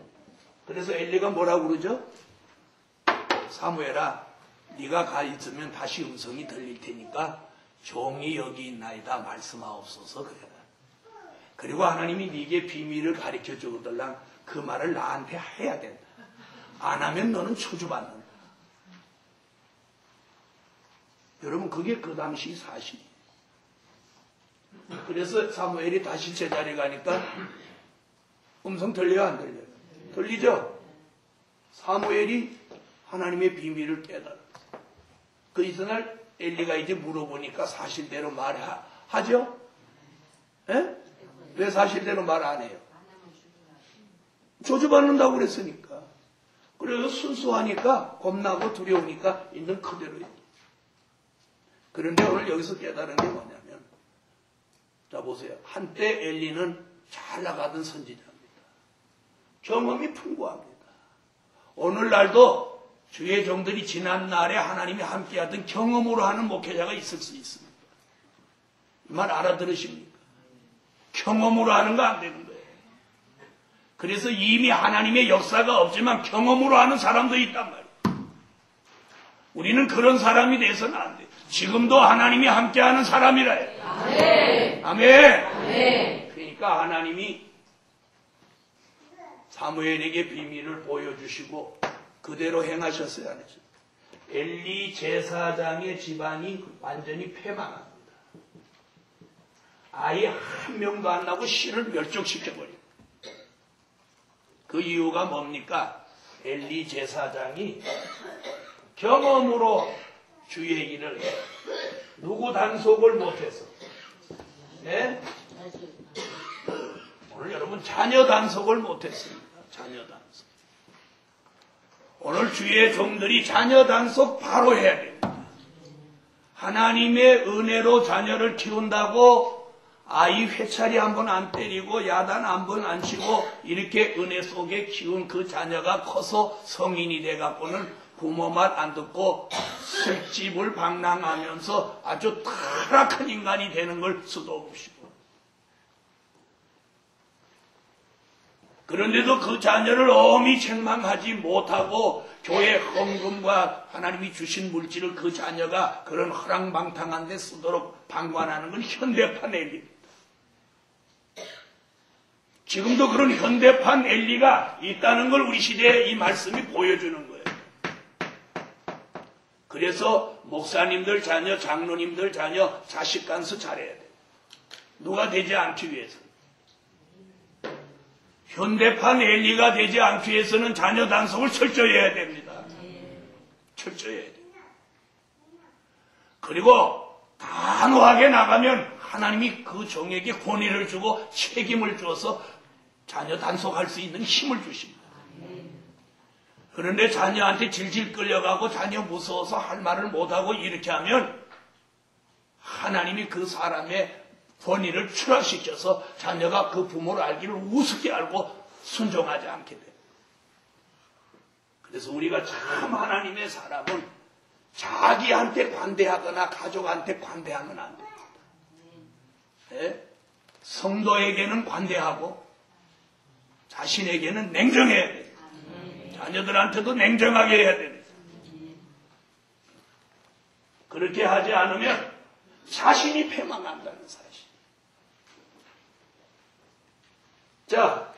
Speaker 1: 그래서 엘리가 뭐라고 그러죠? 사무엘아, 네가 가 있으면 다시 음성이 들릴 테니까 종이 여기 있나이다 말씀하옵소서 그래. 그리고 하나님이 네게 비밀을 가르쳐 주거들랑 그 말을 나한테 해야 된다. 안 하면 너는 저주받는다. 여러분 그게 그 당시 사실이에요. 그래서 사무엘이 다시 제자리에 가니까 음성 들려요 안 들려요? 들리죠? 사무엘이 하나님의 비밀을 깨달았어요. 그 이튿날 엘리가 이제 물어보니까 사실대로 말하죠? 예? 왜 사실대로 말 안 해요? 저주받는다고 그랬으니까. 그래서 순수하니까 겁나고 두려우니까 있는 그대로 얘기해요. 그런데 오늘 여기서 깨달은 게 뭐냐면 자 보세요. 한때 엘리는 잘 나가던 선지자입니다. 경험이 풍부합니다. 오늘날도 주의 종들이 지난날에 하나님이 함께하던 경험으로 하는 목회자가 있을 수 있습니다. 이 말 알아들으십니까? 경험으로 하는 거 안 되는 거예요. 그래서 이미 하나님의 역사가 없지만 경험으로 하는 사람도 있단 말이에요. 우리는 그런 사람이 돼서는 안 돼요. 지금도 하나님이 함께하는 사람이라 해요. 아멘. 아멘. 아멘. 그러니까 하나님이 사무엘에게 비밀을 보여주시고 그대로 행하셨어야 하죠. 엘리 제사장의 집안이 완전히 패망합니다. 아예 한 명도 안 나고 씨를 멸종시켜버려요. 그 이유가 뭡니까? 엘리 제사장이 경험으로 주 얘기를 해. 누구 단속을 못해서. 네? 오늘 여러분 자녀 단속을 못했습니다. 자녀 단속. 오늘 주의 종들이 자녀 단속 바로 해야 됩니다. 하나님의 은혜로 자녀를 키운다고 아이 회차리 한 번 안 때리고 야단 한 번 안 치고 이렇게 은혜 속에 키운 그 자녀가 커서 성인이 돼갖고는 부모 말 안 듣고 술집을 방랑하면서 아주 타락한 인간이 되는 걸 수도 없으시고, 그런데도 그 자녀를 엄히 책망하지 못하고 교회 헌금과 하나님이 주신 물질을 그 자녀가 그런 허랑방탕한 데 쓰도록 방관하는 건 현대판 엘리입니다. 지금도 그런 현대판 엘리가 있다는 걸 우리 시대에 이 말씀이 보여주는 거예요. 그래서 목사님들 자녀, 장로님들 자녀 자식 간수 잘해야 돼요. 누가 되지 않기 위해서. 현대판 엘리가 되지 않기 위해서는 자녀 단속을 철저히 해야 됩니다. 철저히 해야 돼요. 그리고 단호하게 나가면 하나님이 그 종에게 권위를 주고 책임을 주어서 자녀 단속할 수 있는 힘을 주십니다. 그런데 자녀한테 질질 끌려가고 자녀 무서워서 할 말을 못하고 이렇게 하면 하나님이 그 사람의 권위를 추락시켜서 자녀가 그 부모를 알기를 우습게 알고 순종하지 않게 돼요. 그래서 우리가 참 하나님의 사람은 자기한테 관대하거나 가족한테 관대하면 안 됩니다. 네? 성도에게는 관대하고 자신에게는 냉정해야 돼요. 자녀들한테도 냉정하게 해야 됩니다. 그렇게 하지 않으면 자신이 패망한다는 사실. 자,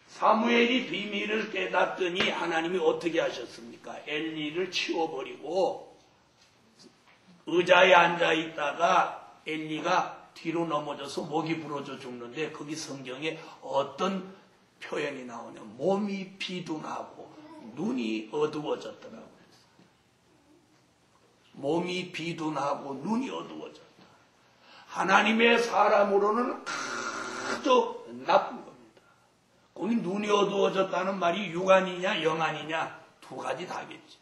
Speaker 1: 사무엘이 비밀을 깨닫더니 하나님이 어떻게 하셨습니까? 엘리를 치워버리고 의자에 앉아있다가 엘리가 뒤로 넘어져서 목이 부러져 죽는데 거기 성경에 어떤 표현이 나오냐. 몸이 비둔하고 눈이 어두워졌더라고요. 몸이 비둔하고 눈이 어두워졌다. 하나님의 사람으로는 아주 나쁜 겁니다. 거기 눈이 어두워졌다는 말이 육안이냐 영안이냐 두 가지 다겠지.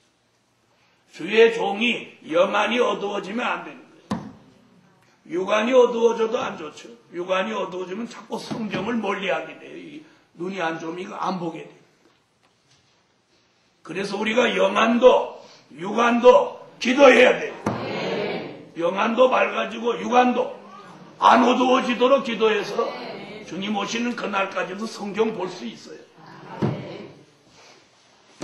Speaker 1: 주의 종이 영안이 어두워지면 안 되는 거예요. 육안이 어두워져도 안 좋죠. 육안이 어두워지면 자꾸 성경을 멀리하게 돼요. 눈이 안 좋으면 이거 안 보게 돼요. 그래서 우리가 영안도 육안도 기도해야 돼요. 영안도 맑아지고 육안도 안 어두워지도록 기도해서 주님 오시는 그날까지도 성경 볼 수 있어요.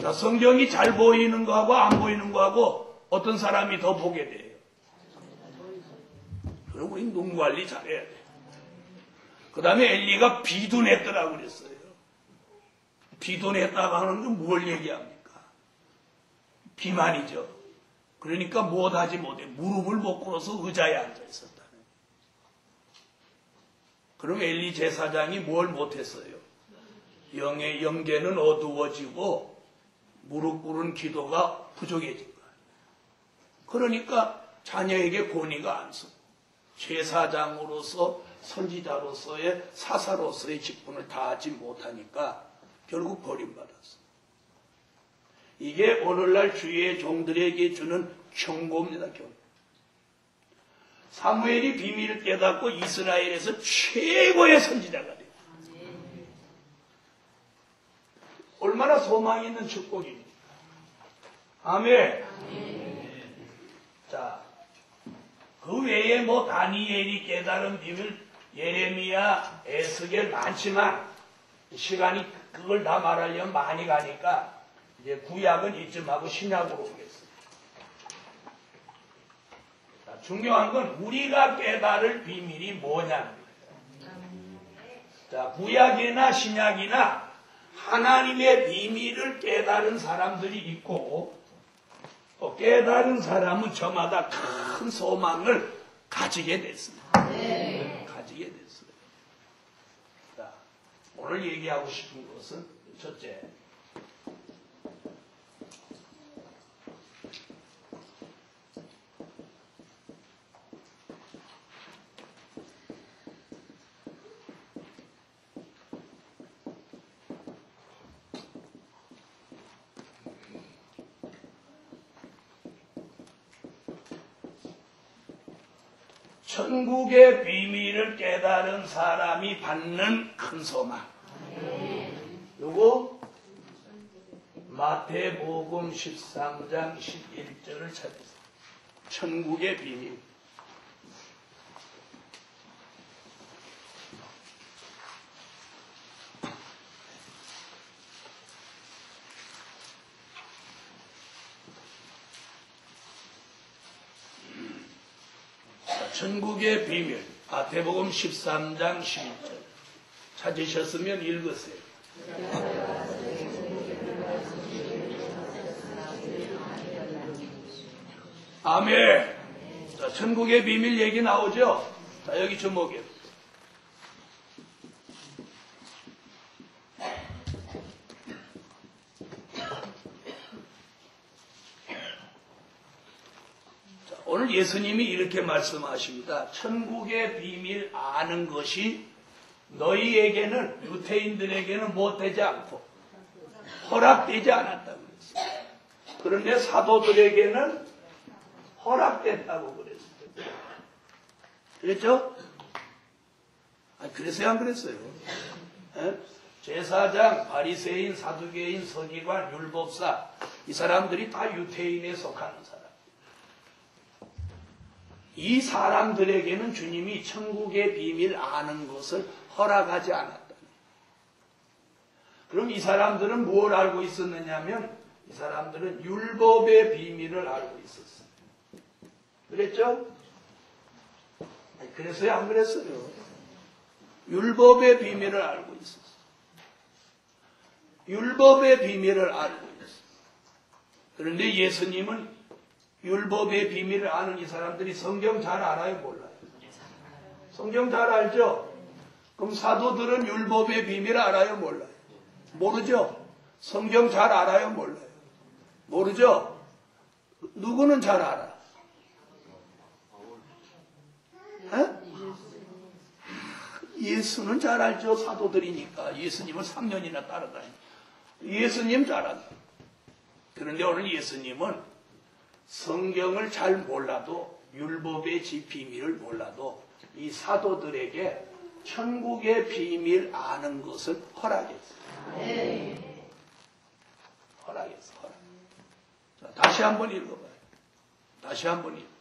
Speaker 1: 자, 성경이 잘 보이는 거하고 안 보이는 거하고 어떤 사람이 더 보게 돼요. 그럼 우리 눈 관리 잘해야 돼요. 그 다음에 엘리가 비둔했더라고 그랬어요. 비둔했다고 하는 건 뭘 얘기합니까? 비만이죠. 그러니까 못하지 못해. 무릎을 못 꿇어서 의자에 앉아 있었다는. 그럼 엘리 제사장이 뭘 못했어요? 영의 영계는 어두워지고 무릎 꿇은 기도가 부족해진 거예요. 그러니까 자녀에게 권위가 안 서. 제사장으로서 선지자로서의 사사로서의 직분을 다하지 못하니까 결국 버림받았어. 이게 오늘날 주의 종들에게 주는 경고입니다. 경고. 사무엘이 비밀을 깨닫고 이스라엘에서 최고의 선지자가 돼요. 얼마나 소망이 있는 축복입니까? 아멘. 자, 그 외에 뭐 다니엘이 깨달은 비밀, 예레미야, 에스겔 많지만 시간이 그걸 다 말하려면 많이 가니까 이제 구약은 이쯤 하고 신약으로 오겠습니다. 자, 중요한 건 우리가 깨달을 비밀이 뭐냐는 거예요. 자, 구약이나 신약이나 하나님의 비밀을 깨달은 사람들이 있고 또 깨달은 사람은 저마다 큰 소망을 가지게 됐습니다. 가지게 빠지게 됐어요. 자, 오늘 얘기하고 싶은 것은 첫째, 천국의 비밀을 깨달은 사람이 받는 큰 소망. 요거 마태복음 13장 11절을 찾으세요. 천국의 비밀. 천국의 비밀, 마태복음 13장 11절 찾으셨으면 읽으세요. 아멘. 자, 천국의 비밀 얘기 나오죠? 자, 여기 주목해요. 오늘 예수님이 이렇게 말씀하십니다. 천국의 비밀 아는 것이 너희에게는, 유대인들에게는 못되지 않고 허락되지 않았다고 그랬어요. 그런데 사도들에게는 허락됐다고 그랬어요. 그랬죠? 그랬어요? 안 그랬어요? 제사장, 바리새인, 사두개인, 서기관, 율법사, 이 사람들이 다 유대인에 속하는 사람. 이 사람들에게는 주님이 천국의 비밀 아는 것을 허락하지 않았다. 그럼 이 사람들은 뭘 알고 있었느냐면 이 사람들은 율법의 비밀을 알고 있었어요. 그랬죠? 그랬어요? 안 그랬어요? 율법의 비밀을 알고 있었어요. 율법의 비밀을 알고 있었어요. 그런데 예수님은 율법의 비밀을 아는 이 사람들이 성경 잘 알아요? 몰라요? 성경 잘 알죠? 그럼 사도들은 율법의 비밀을 알아요? 몰라요? 모르죠? 성경 잘 알아요? 몰라요? 모르죠? 누구는 잘 알아? 예수는 잘 알죠? 사도들이니까. 예수님을 3년이나 따라다니고. 예수님 잘 안다. 그런데 오늘 예수님은 성경을 잘 몰라도, 율법의 비밀을 몰라도 이 사도들에게 천국의 비밀 아는 것을 허락했어요. 허락했어. 자, 다시 한번 읽어봐요. 다시 한번 읽어봐요.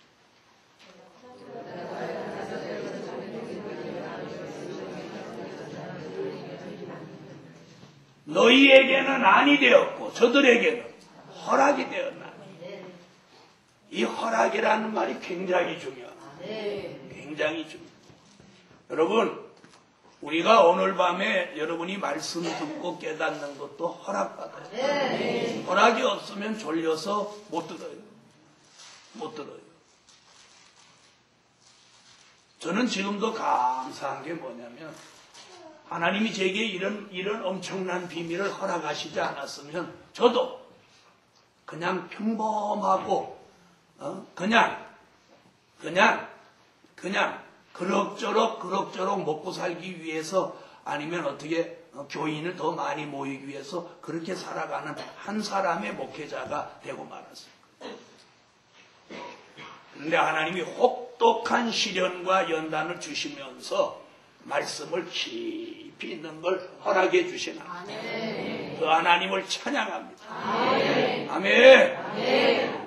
Speaker 1: 너희에게는 아니 되었고 저들에게는 허락이 되었나. 이 허락이라는 말이 굉장히 중요합니다. 굉장히 중요합니다. 여러분, 우리가 오늘 밤에 여러분이 말씀 듣고 깨닫는 것도 허락받아요. 허락이 없으면 졸려서 못 들어요. 못 들어요. 저는 지금도 감사한 게 뭐냐면 하나님이 제게 이런 엄청난 비밀을 허락하시지 않았으면 저도 그냥 평범하고 그냥 그럭저럭 먹고 살기 위해서 아니면 어떻게 교인을 더 많이 모이기 위해서 그렇게 살아가는 한 사람의 목회자가 되고 말았어요. 그런데 하나님이 혹독한 시련과 연단을 주시면서 말씀을 깊이 있는 걸 허락해 주시나. 그 하나님을 찬양합니다. 아멘.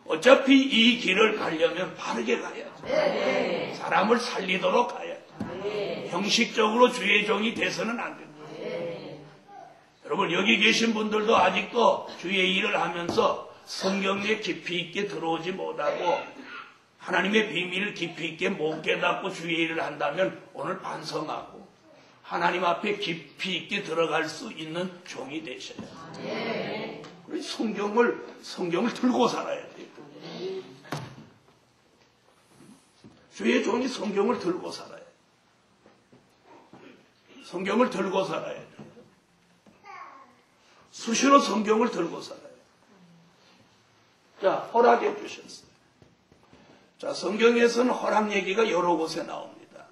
Speaker 1: 어차피 이 길을 가려면 바르게 가야죠. 사람을 살리도록 가야죠. 형식적으로 주의 종이 돼서는 안 됩니다. 여러분, 여기 계신 분들도 아직도 주의 일을 하면서 성경에 깊이 있게 들어오지 못하고 하나님의 비밀을 깊이 있게 못 깨닫고 주의 일을 한다면 오늘 반성하고 하나님 앞에 깊이 있게 들어갈 수 있는 종이 되셔야 돼요. 성경을 들고 살아야 돼요. 주의 종이 성경을 들고 살아요. 성경을 들고 살아야 돼요. 수시로 성경을 들고 살아요. 자, 허락해 주셨어요. 자, 성경에서는 허락 얘기가 여러 곳에 나옵니다.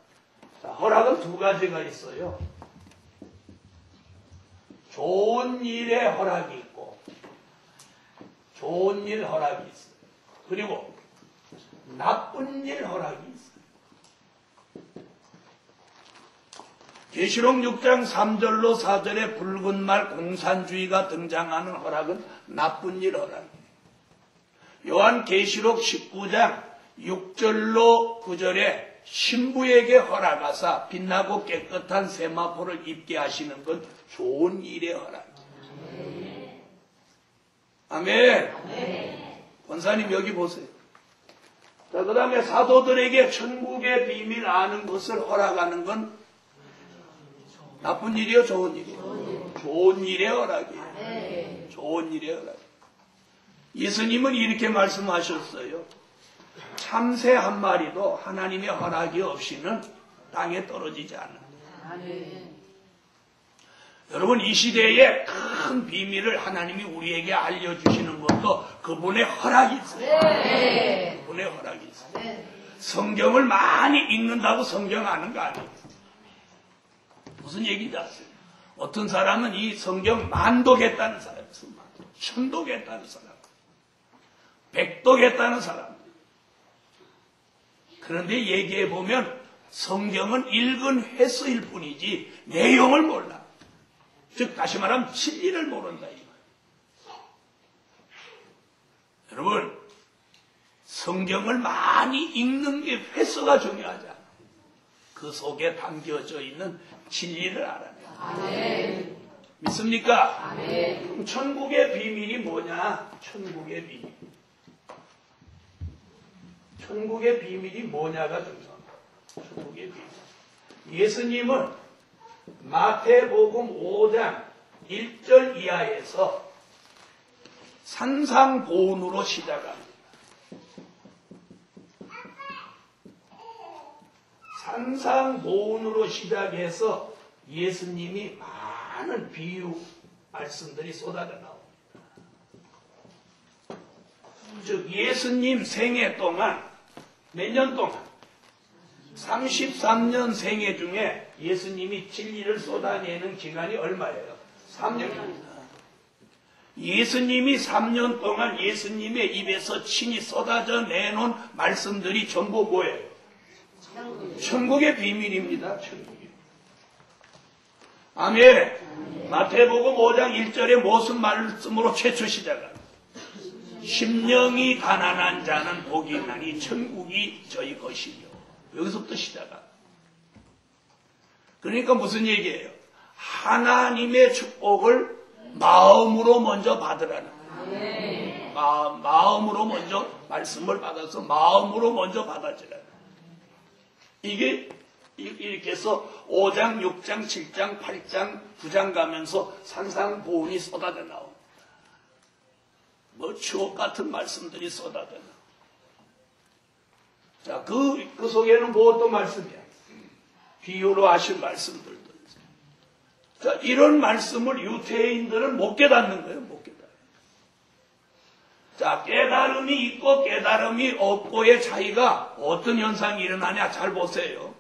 Speaker 1: 자, 허락은 두 가지가 있어요. 좋은 일의 허락이 있고, 좋은 일 허락이 있어요. 그리고 나쁜 일 허락이 있어요. 계시록 6장 3절로 4절에 붉은 말 공산주의가 등장하는 허락은 나쁜 일 허락이에요. 요한 계시록 19장 6절로 9절에 신부에게 허락하사 빛나고 깨끗한 세마포를 입게 하시는 건 좋은 일의 허락이에요. 아멘. 권사님 여기 보세요. 자, 그 다음에 사도들에게 천국의 비밀 아는 것을 허락하는 건 나쁜 일이요, 좋은 일이요? 좋은 일의 허락이에요. 좋은 일의 허락. 예수님은 이렇게 말씀하셨어요. 참새 한 마리도 하나님의 허락이 없이는 땅에 떨어지지 않는다. 여러분, 이 시대에 큰 비밀을 하나님이 우리에게 알려주시는 것도 그분의 허락이 있어요. 그분의 허락이 있어요. 성경을 많이 읽는다고 성경 아는 거 아니에요. 무슨 얘기인지 아세요? 어떤 사람은 이 성경 만독했다는 사람이 있어요. 천독했다는 사람, 백독했다는 사람. 그런데 얘기해 보면 성경은 읽은 횟수일 뿐이지 내용을 몰라. 즉 다시 말하면 진리를 모른다 이 말. 여러분, 성경을 많이 읽는 게 횟수가 중요하지 않아요. 그 속에 담겨져 있는 진리를 알아내요. 믿습니까? 그럼 천국의 비밀이 뭐냐? 천국의 비밀. 천국의 비밀이 뭐냐가 중요합니다. 천국의 비밀. 예수님은 마태복음 5장 1절 이하에서 산상보훈으로 시작합니다. 산상보훈으로 시작해서 예수님이 많은 비유 말씀들이 쏟아져 나옵니다. 즉 예수님 생애 동안 몇 년 동안 33년 생애 중에 예수님이 진리를 쏟아내는 기간이 얼마예요? 3년입니다. 예수님이 3년 동안 예수님의 입에서 친히 쏟아져 내놓은 말씀들이 전부 뭐예요? 천국의 비밀입니다. 천국의. 아멘. 마태복음 5장 1절에 무슨 말씀으로 최초 시작합니다. 심령이 가난한 자는 복이 있나니 천국이 저희 것이며. 여기서부터 시작합니다. 그러니까 무슨 얘기예요? 하나님의 축복을 마음으로 먼저 받으라는 거예요. 마음으로 먼저 말씀을 받아서 마음으로 먼저 받아지라는 거예요. 이게 이렇게 해서 5장, 6장, 7장, 8장, 9장 가면서 산상보훈이 쏟아져 나옵니다. 뭐 추억 같은 말씀들이 쏟아져 나옵니다. 자, 그 속에는 무엇도 말씀이야? 비유로 하신 말씀들도 있어요. 자, 이런 말씀을 유태인들은 못 깨닫는 거예요. 못 깨달아요. 자, 깨달음이 있고 깨달음이 없고의 차이가 어떤 현상이 일어나냐 잘 보세요.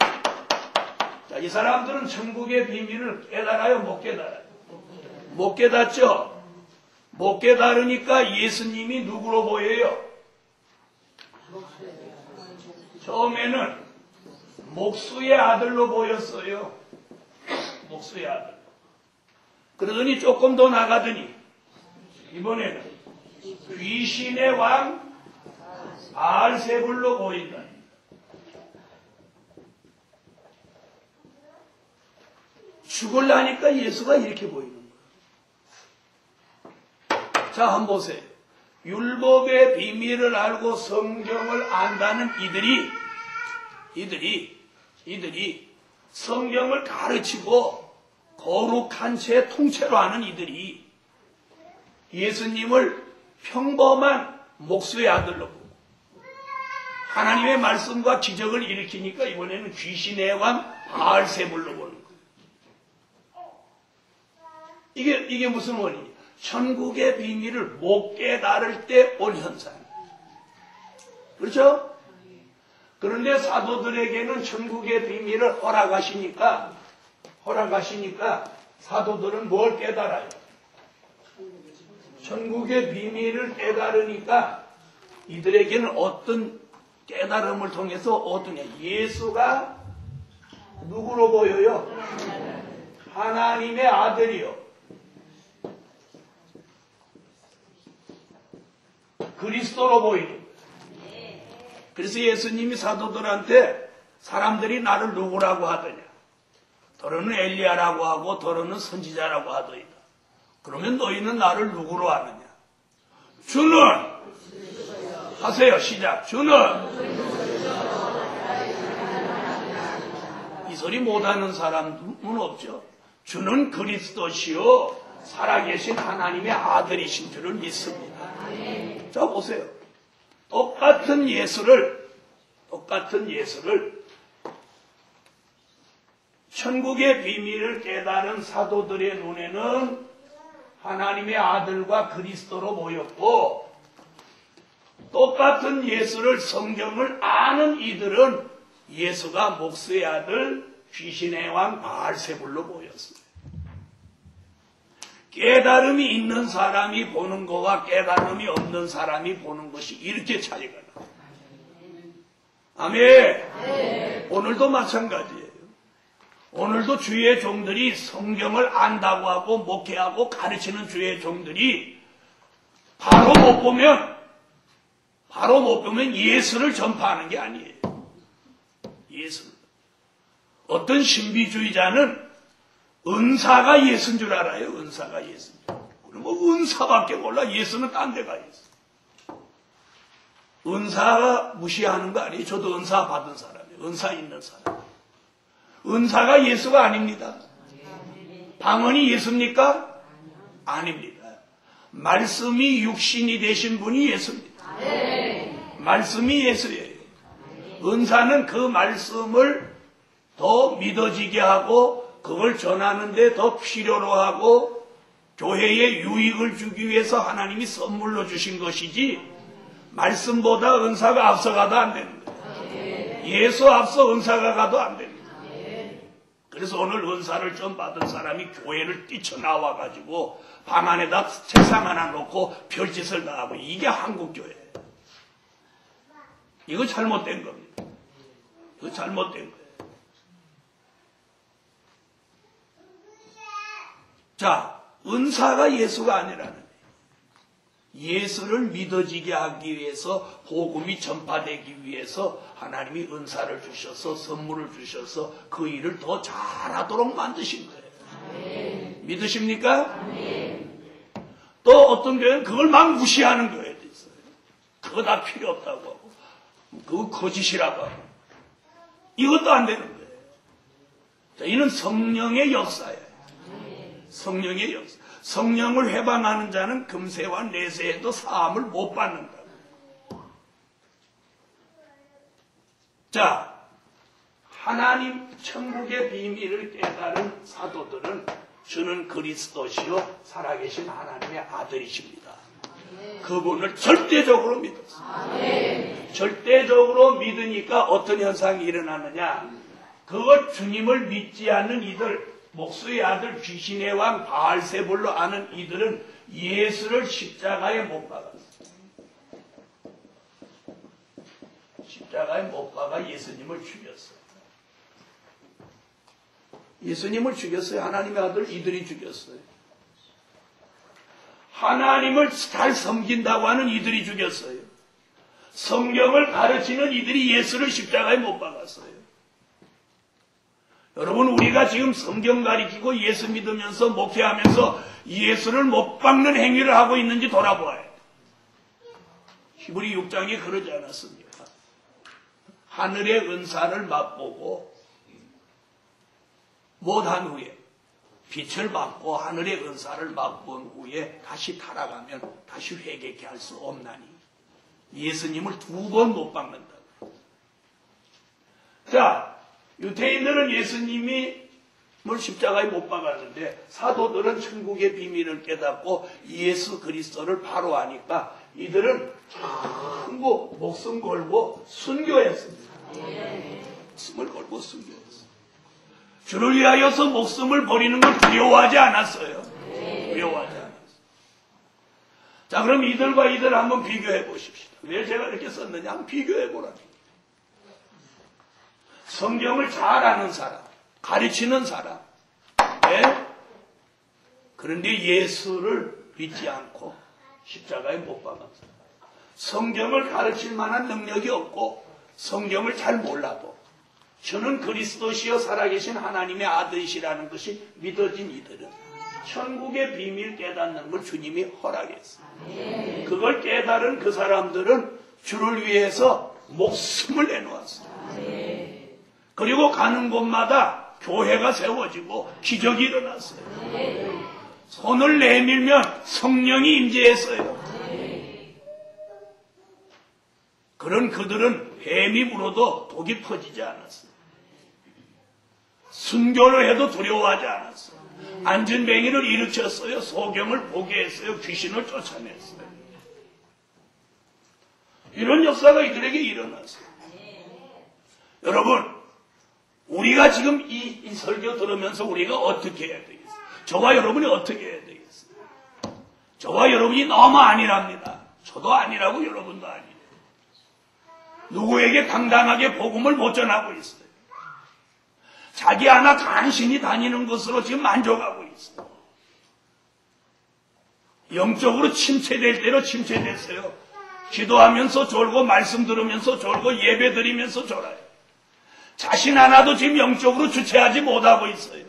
Speaker 1: 자, 이 사람들은 천국의 비밀을 깨달아요? 못 깨달아요? 못 깨닫죠? 못 깨달으니까 예수님이 누구로 보여요? 처음에는 목수의 아들로 보였어요. 목수의 아들. 그러더니 조금 더 나가더니 이번에는 귀신의 왕 바알세불로 보인다. 죽을라니까 예수가 이렇게 보이는 거예요. 자, 한번 보세요. 율법의 비밀을 알고 성경을 안다는 이들이 성경을 가르치고 거룩한 채 통째로 아는 이들이 예수님을 평범한 목수의 아들로 보고 하나님의 말씀과 기적을 일으키니까 이번에는 귀신의 왕 바알세불로 보는 거예요. 이게 무슨 원인이에요? 천국의 비밀을 못 깨달을 때 온 현상. 그렇죠? 그런데 사도들에게는 천국의 비밀을 허락하시니까 사도들은 뭘 깨달아요? 천국의 비밀을 깨달으니까 이들에게는 어떤 깨달음을 통해서 어떠냐? 예수가 누구로 보여요? 하나님의 아들이요. 그리스도로 보이는 거예요. 그래서 예수님이 사도들한테 사람들이 나를 누구라고 하더냐? 더러는 엘리야라고 하고 더러는 선지자라고 하더이다. 그러면 너희는 나를 누구로 아느냐? 주는 하세요. 시작. 주는 이 소리 못하는 사람은 없죠. 주는 그리스도시요 살아계신 하나님의 아들이신 줄을 믿습니다. 자 보세요. 똑같은 예수를 천국의 비밀을 깨달은 사도들의 눈에는 하나님의 아들과 그리스도로 보였고, 똑같은 예수를 성경을 아는 이들은 예수가 목수의 아들 귀신의 왕 바알세불로 보였어요. 깨달음이 있는 사람이 보는 것과 깨달음이 없는 사람이 보는 것이 이렇게 차이가 나요. 아멘. 네. 오늘도 마찬가지예요. 오늘도 주의 종들이 성경을 안다고 하고 목회하고 가르치는 주의 종들이 바로 못 보면 예수를 전파하는 게 아니에요. 예수. 어떤 신비주의자는 은사가 예수인 줄 알아요. 은사가 예수. 뭐 은사밖에 몰라. 예수는 딴 데가 있어. 은사가 무시하는 거 아니에요. 저도 은사 받은 사람이에요. 은사 있는 사람. 은사가 예수가 아닙니다. 방언이 예수입니까? 아닙니다. 말씀이 육신이 되신 분이 예수입니다. 말씀이 예수예요. 은사는 그 말씀을 더 믿어지게 하고 그걸 전하는데 더 필요로 하고 교회에 유익을 주기 위해서 하나님이 선물로 주신 것이지 말씀보다 은사가 앞서가도 안 되는 거예요. 예수 앞서 은사가 가도 안 됩니다. 그래서 오늘 은사를 좀 받은 사람이 교회를 뛰쳐나와가지고 방 안에다 책상 하나 놓고 별짓을 다 하고 이게 한국교회예요. 이거 잘못된 겁니다. 이거 잘못된 거예요. 자, 은사가 예수가 아니라는 거예요. 예수를 믿어지게 하기 위해서 복음이 전파되기 위해서 하나님이 은사를 주셔서 선물을 주셔서 그 일을 더 잘하도록 만드신 거예요. 믿으십니까? 또 어떤 교회는 그걸 막 무시하는 교회도 있어요. 그거 다 필요 없다고 하고 그거 거짓이라고 하고 이것도 안 되는 거예요. 자, 이는 성령의 역사예요. 성령의 역사. 성령을 회방하는 자는 금세와 내세에도 사함을 못 받는다. 자, 하나님 천국의 비밀을 깨달은 사도들은 주는 그리스도시요 살아계신 하나님의 아들이십니다. 그분을 절대적으로 믿었습니다. 절대적으로 믿으니까 어떤 현상이 일어나느냐? 그것 주님을 믿지 않는 이들, 목수의 아들 귀신의 왕 바알세불로 아는 이들은 예수를 십자가에 못 박았어요. 십자가에 못 박아 예수님을 죽였어요. 예수님을 죽였어요. 하나님의 아들 이들이 죽였어요. 하나님을 잘 섬긴다고 하는 이들이 죽였어요. 성경을 가르치는 이들이 예수를 십자가에 못 박았어요. 여러분, 우리가 지금 성경 가리키고 예수 믿으면서 목회하면서 예수를 못 박는 행위를 하고 있는지 돌아보아야 돼. 히브리 6장에 그러지 않았습니까? 하늘의 은사를 맛보고 못한 후에 빛을 받고 하늘의 은사를 맛본 후에 다시 타락하면 다시 회개케 할 수 없나니 예수님을 2번 못 박는다. 자, 유대인들은 예수님이 십자가에 못 박았는데 사도들은 천국의 비밀을 깨닫고 예수 그리스도를 바로 아니까 이들은 전부 목숨 걸고 순교했습니다. 목숨을 걸고 순교했어요. 주를 위하여서 목숨을 버리는 걸 두려워하지 않았어요. 두려워하지 않았어요. 자, 그럼 이들과 이들 한번 비교해 보십시다. 왜 제가 이렇게 썼느냐? 한번 비교해 보라니. 성경을 잘 아는 사람, 가르치는 사람, 네? 그런데 예수를 믿지 않고 십자가에 못 박았어요. 성경을 가르칠 만한 능력이 없고 성경을 잘 몰라도 저는 그리스도시여 살아계신 하나님의 아들이시라는 것이 믿어진 이들은 천국의 비밀 깨닫는 걸 주님이 허락했어요. 그걸 깨달은 그 사람들은 주를 위해서 목숨을 내놓았어요. 그리고 가는 곳마다 교회가 세워지고 기적이 일어났어요. 손을 내밀면 성령이 임재했어요. 그런 그들은 뱀이 물어도 독이 퍼지지 않았어요. 순교를 해도 두려워하지 않았어요. 안전뱅이를 일으켰어요. 소경을 보게 했어요. 귀신을 쫓아냈어요. 이런 역사가 이들에게 일어났어요. 여러분, 우리가 지금 이 설교 들으면서 우리가 어떻게 해야 되겠어요? 저와 여러분이 어떻게 해야 되겠어요? 저와 여러분이 너무 아니랍니다. 저도 아니라고 여러분도 아니에요. 누구에게 당당하게 복음을 못 전하고 있어요. 자기 하나 간신히 다니는 것으로 지금 만족하고 있어요. 영적으로 침체될 대로 침체됐어요. 기도하면서 졸고 말씀 들으면서 졸고 예배 드리면서 졸아요. 자신 하나도 지금 영적으로 주체하지 못하고 있어요.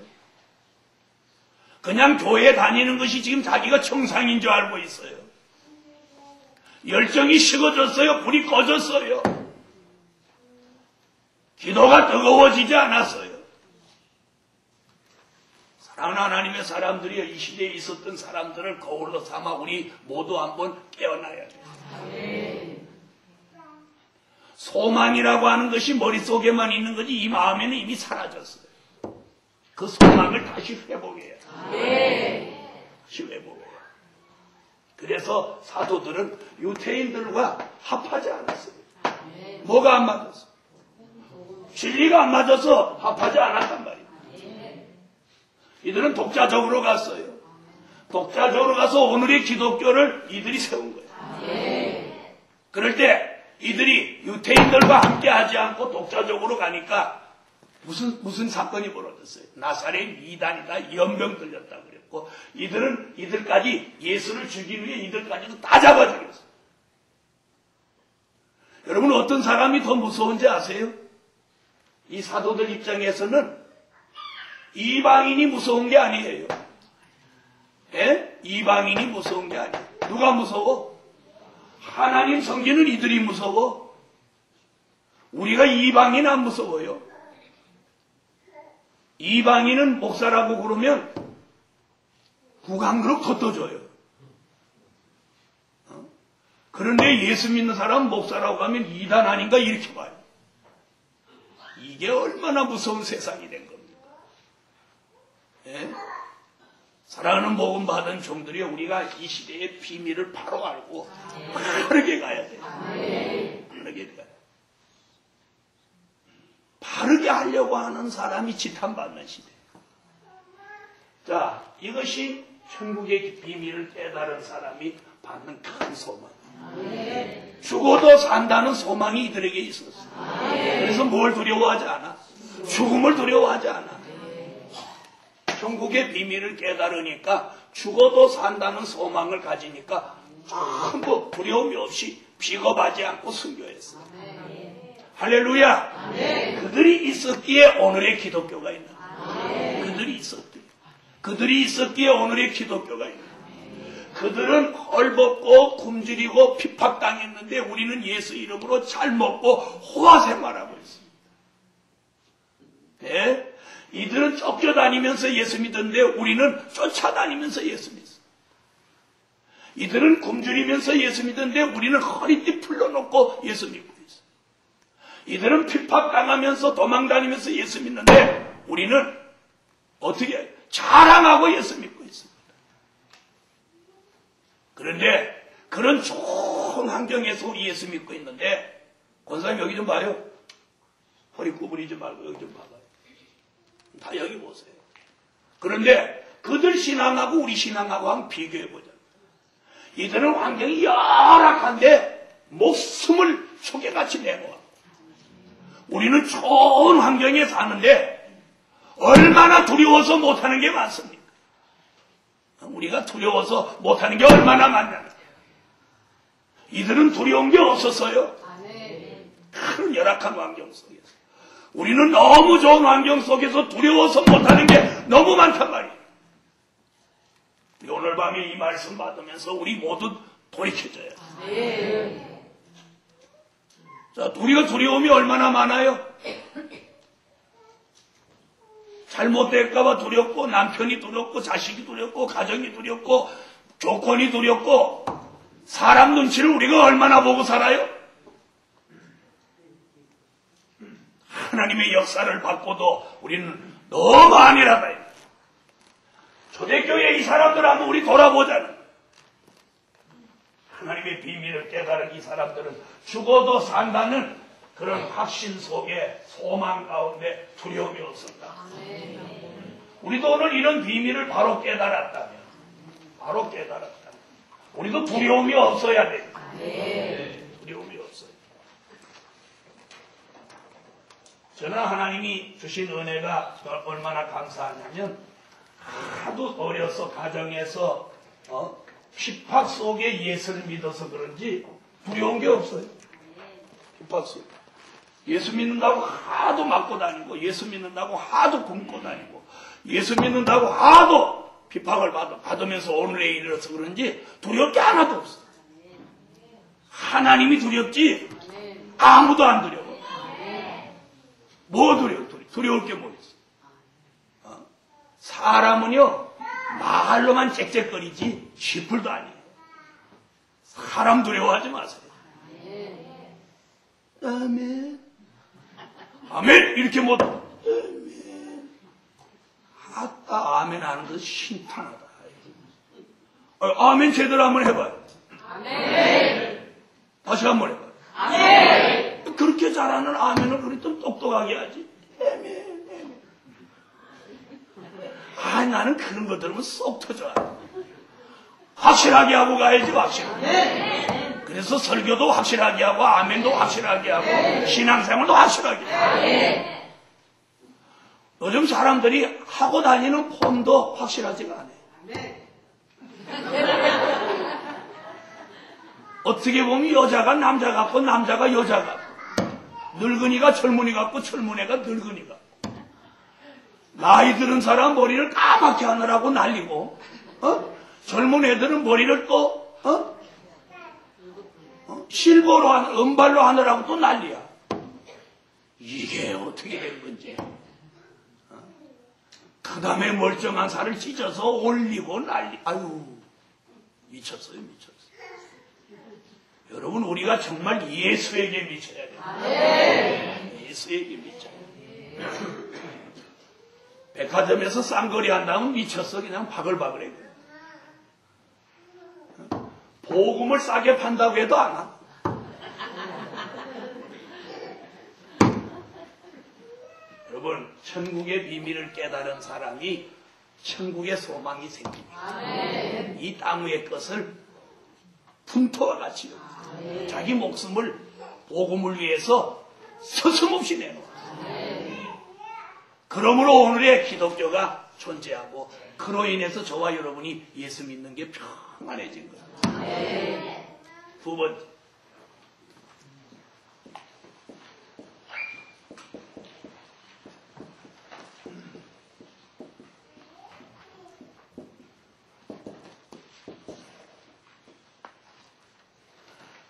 Speaker 1: 그냥 교회 다니는 것이 지금 자기가 정상인 줄 알고 있어요. 열정이 식어졌어요. 불이 꺼졌어요. 기도가 뜨거워지지 않았어요. 사랑하는 하나님의 사람들이 이 시대에 있었던 사람들을 거울로 삼아 우리 모두 한번 깨어나야 돼요. 소망이라고 하는 것이 머릿속에만 있는 거지 이 마음에는 이미 사라졌어요. 그 소망을 다시 회복해야 돼요. 다시 회복해야 돼요. 그래서 사도들은 유대인들과 합하지 않았어요. 뭐가 안 맞았어? 진리가 안 맞아서 합하지 않았단 말이에요. 이들은 독자적으로 갔어요. 독자적으로 가서 오늘의 기독교를 이들이 세운 거예요. 그럴 때 이들이 유대인들과 함께 하지 않고 독자적으로 가니까 무슨 사건이 벌어졌어요. 나사렛 이단이다 연병 들렸다 그랬고 이들까지 예수를 죽이기 위해 이들까지도 다 잡아 죽였어요. 여러분 어떤 사람이 더 무서운지 아세요? 이 사도들 입장에서는 이방인이 무서운 게 아니에요. 예? 이방인이 무서운 게 아니에요. 누가 무서워? 하나님 섬기는 이들이 무서워. 우리가 이방인 안 무서워요. 이방인은 목사라고 그러면 국왕으로 걷어줘요. 그런데 예수 믿는 사람은 목사라고 하면 이단 아닌가 이렇게 봐요. 이게 얼마나 무서운 세상이 된 겁니까? 예? 사랑하는 복음 받은 종들이 우리가 이 시대의 비밀을 바로 알고 바르게 가야 돼요. 바르게 가야 돼요. 바르게 하려고 하는 사람이 지탄받는 시대. 자, 이것이 천국의 비밀을 깨달은 사람이 받는 큰 소망. 죽어도 산다는 소망이 이들에게 있었어요. 그래서 뭘 두려워하지 않아? 죽음을 두려워하지 않아. 천국의 비밀을 깨달으니까 죽어도 산다는 소망을 가지니까 전부 두려움이 없이 비겁하지 않고 순교했어요. 할렐루야. 그들이 있었기에 오늘의 기독교가 있는 거예요. 그들이 있었기에 오늘의 기독교가 있는 거예요. 그들은 헐벗고 굶주리고 핍박당했는데 우리는 예수 이름으로 잘 먹고 호화 생활하고 있습니다. 네? 이들은 쫓겨다니면서 예수 믿었는데 우리는 쫓아다니면서 예수 믿습니다. 이들은 굶주리면서 예수 믿었는데 우리는 허리띠 풀러놓고 예수 믿고 있어요. 이들은 핍박당하면서 도망다니면서 예수 믿는데 우리는 어떻게 자랑하고 예수 믿고 있습니다. 그런데 그런 좋은 환경에서 우리 예수 믿고 있는데 권사님 여기 좀 봐요. 허리 구부리지 말고 여기 좀 봐봐요. 다 여기 보세요. 그런데 그들 신앙하고 우리 신앙하고 한번 비교해보자. 이들은 환경이 열악한데 목숨을 초계같이 내놓아. 우리는 좋은 환경에 사는데 얼마나 두려워서 못하는 게 많습니까? 우리가 두려워서 못하는 게 얼마나 많냐. 이들은 두려운 게 없었어요. 큰 열악한 환경 속에서. 우리는 너무 좋은 환경 속에서 두려워서 못하는 게 너무 많단 말이에요. 오늘 밤에 이 말씀 받으면서 우리 모두 돌이켜져요. 자, 우리가 두려움이 얼마나 많아요? 잘못될까봐 두렵고, 남편이 두렵고, 자식이 두렵고, 가정이 두렵고, 조건이 두렵고, 사람 눈치를 우리가 얼마나 보고 살아요? 하나님의 역사를 받고도 우리는 너무 안일하다. 초대교회 이 사람들 한번 우리 돌아보자는. 하나님의 비밀을 깨달은 이 사람들은 죽어도 산다는 그런 확신 속에 소망 가운데 두려움이 없었다. 우리도 오늘 이런 비밀을 바로 깨달았다면, 우리도 두려움이 없어야 됩니다. 두려움이 없어요. 저는 하나님이 주신 은혜가 얼마나 감사하냐면 하도 어려서 가정에서 핍박 속에 예수를 믿어서 그런지 두려운 게 없어요. 핍박 속에. 예수 믿는다고 하도 맞고 다니고, 예수 믿는다고 하도 굶고 다니고, 예수 믿는다고 하도 핍박을 받으면서 오늘에 이르러서 그런지 두려울 게 하나도 없어요. 하나님이 두렵지 아무도 안 두려워. 뭐 두려워? 두려울 게 뭐 있어? 사람은요 말로만 짹짹거리지 쥐뿔도 아니에요. 사람 두려워하지 마세요. 아멘. 아멘 이렇게 못 아멘. 아따 아멘 하는 거 신통하다. 아멘 제대로 한번 해봐요. 아멘. 다시 한번 해봐요. 아멘. 그렇게 잘하는 아멘을 그리 좀 똑똑하게 하지. 아멘. 나는 그런 거 들으면 쏙 터져. 확실하게 하고 가야지, 확실하게. 그래서 설교도 확실하게 하고, 아멘도 확실하게 하고, 신앙생활도 확실하게 하고. 요즘 사람들이 하고 다니는 폼도 확실하지가 않아요. 어떻게 보면 여자가 남자 같고, 남자가 여자 같고, 늙은이가 젊은이 같고, 젊은이가 늙은이 같고. 나이 들은 사람 머리를 까맣게 하느라고 난리고, 젊은 애들은 머리를 또, 실버로 은발로 하느라고 또 난리야. 이게 어떻게 된 건지. 그 다음에 멀쩡한 살을 찢어서 올리고 난리. 아유, 미쳤어요, 미쳤어요. 여러분, 우리가 정말 예수에게 미쳐야 돼요. 예수에게 미쳐야 돼요. 백화점에서 쌍거리 한다면 미쳤어. 그냥 바글바글해. 보금을 싸게 판다고 해도 안 와. 여러분, 천국의 비밀을 깨달은 사람이 천국의 소망이 생깁니다. 이 땅 위의 것을 분토와 같이 자기 목숨을 복음을 위해서 서슴없이 내놓아. 그러므로 오늘의 기독교가 존재하고 그로 인해서 저와 여러분이 예수 믿는 게 평안해진 거예요. 두 번째,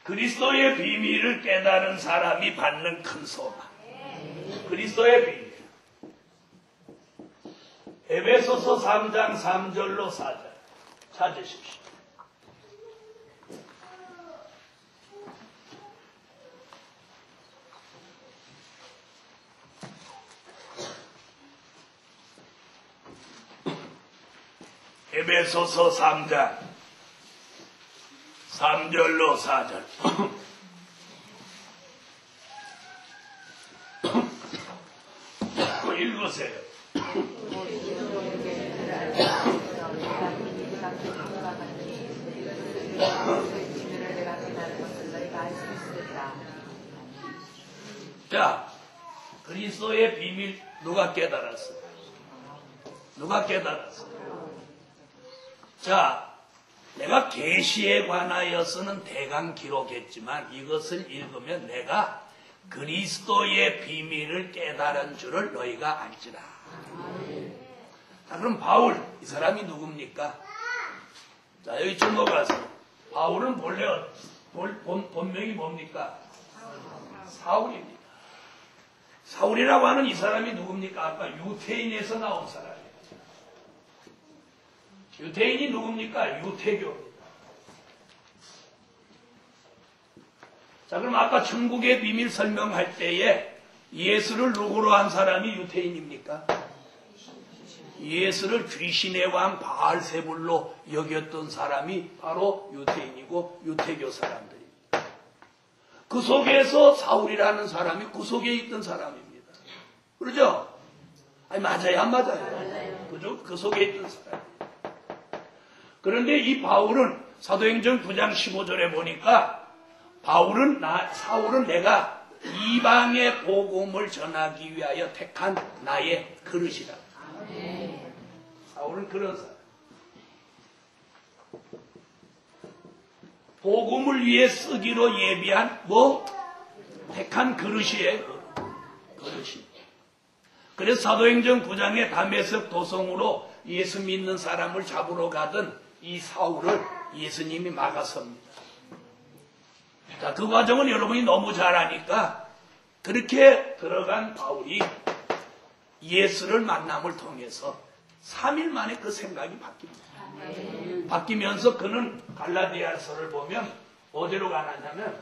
Speaker 1: 그리스도의 비밀을 깨달은 사람이 받는 큰 소망. 그리스도의 비밀. 에베소서 3장 3절로 4절 찾으십시오. 에베소서 3장 3절로 4절 읽으세요. 자, 그리스도의 비밀 누가 깨달았어? 누가 깨달았어? 자, 내가 계시에 관하여서는 대강 기록했지만 이것을 읽으면 내가 그리스도의 비밀을 깨달은 줄을 너희가 알지라. 자, 그럼 바울, 이 사람이 누굽니까? 자, 여기 주목하세요. 바울은 본래 본명이 뭡니까? 사울입니다. 사울이라고 하는 이 사람이 누굽니까? 아까 유태인에서 나온 사람이에요. 유태인이 누굽니까? 유태교입니다. 자, 그럼 아까 천국의 비밀 설명할 때에 예수를 누구로 한 사람이 유태인입니까? 예수를 귀신의 왕 바알세불로 여겼던 사람이 바로 유태인이고 유태교 사람들입니다. 그 속에서 사울이라는 사람이 그 속에 있던 사람입니다. 그러죠? 아니, 맞아요, 안 맞아요? 그죠? 그 속에 있던 사람. 그런데 이 바울은 사도행전 9장 15절에 보니까 사울은 내가 이방의 복음을 전하기 위하여 택한 나의 그릇이라. 사울은 그런 사람. 복음을 위해 쓰기로 예비한 택한 그릇이에요. 그릇이. 그래서 사도행전 9장에 다메섹 도성으로 예수 믿는 사람을 잡으러 가던 이 사울을 예수님이 막아섭니다. 자, 그 과정은 여러분이 너무 잘 아니까 그렇게 들어간 바울이 예수를 만남을 통해서 3일 만에 그 생각이 바뀝니다. 바뀌면서 그는 갈라디아서를 보면 어디로 가냐면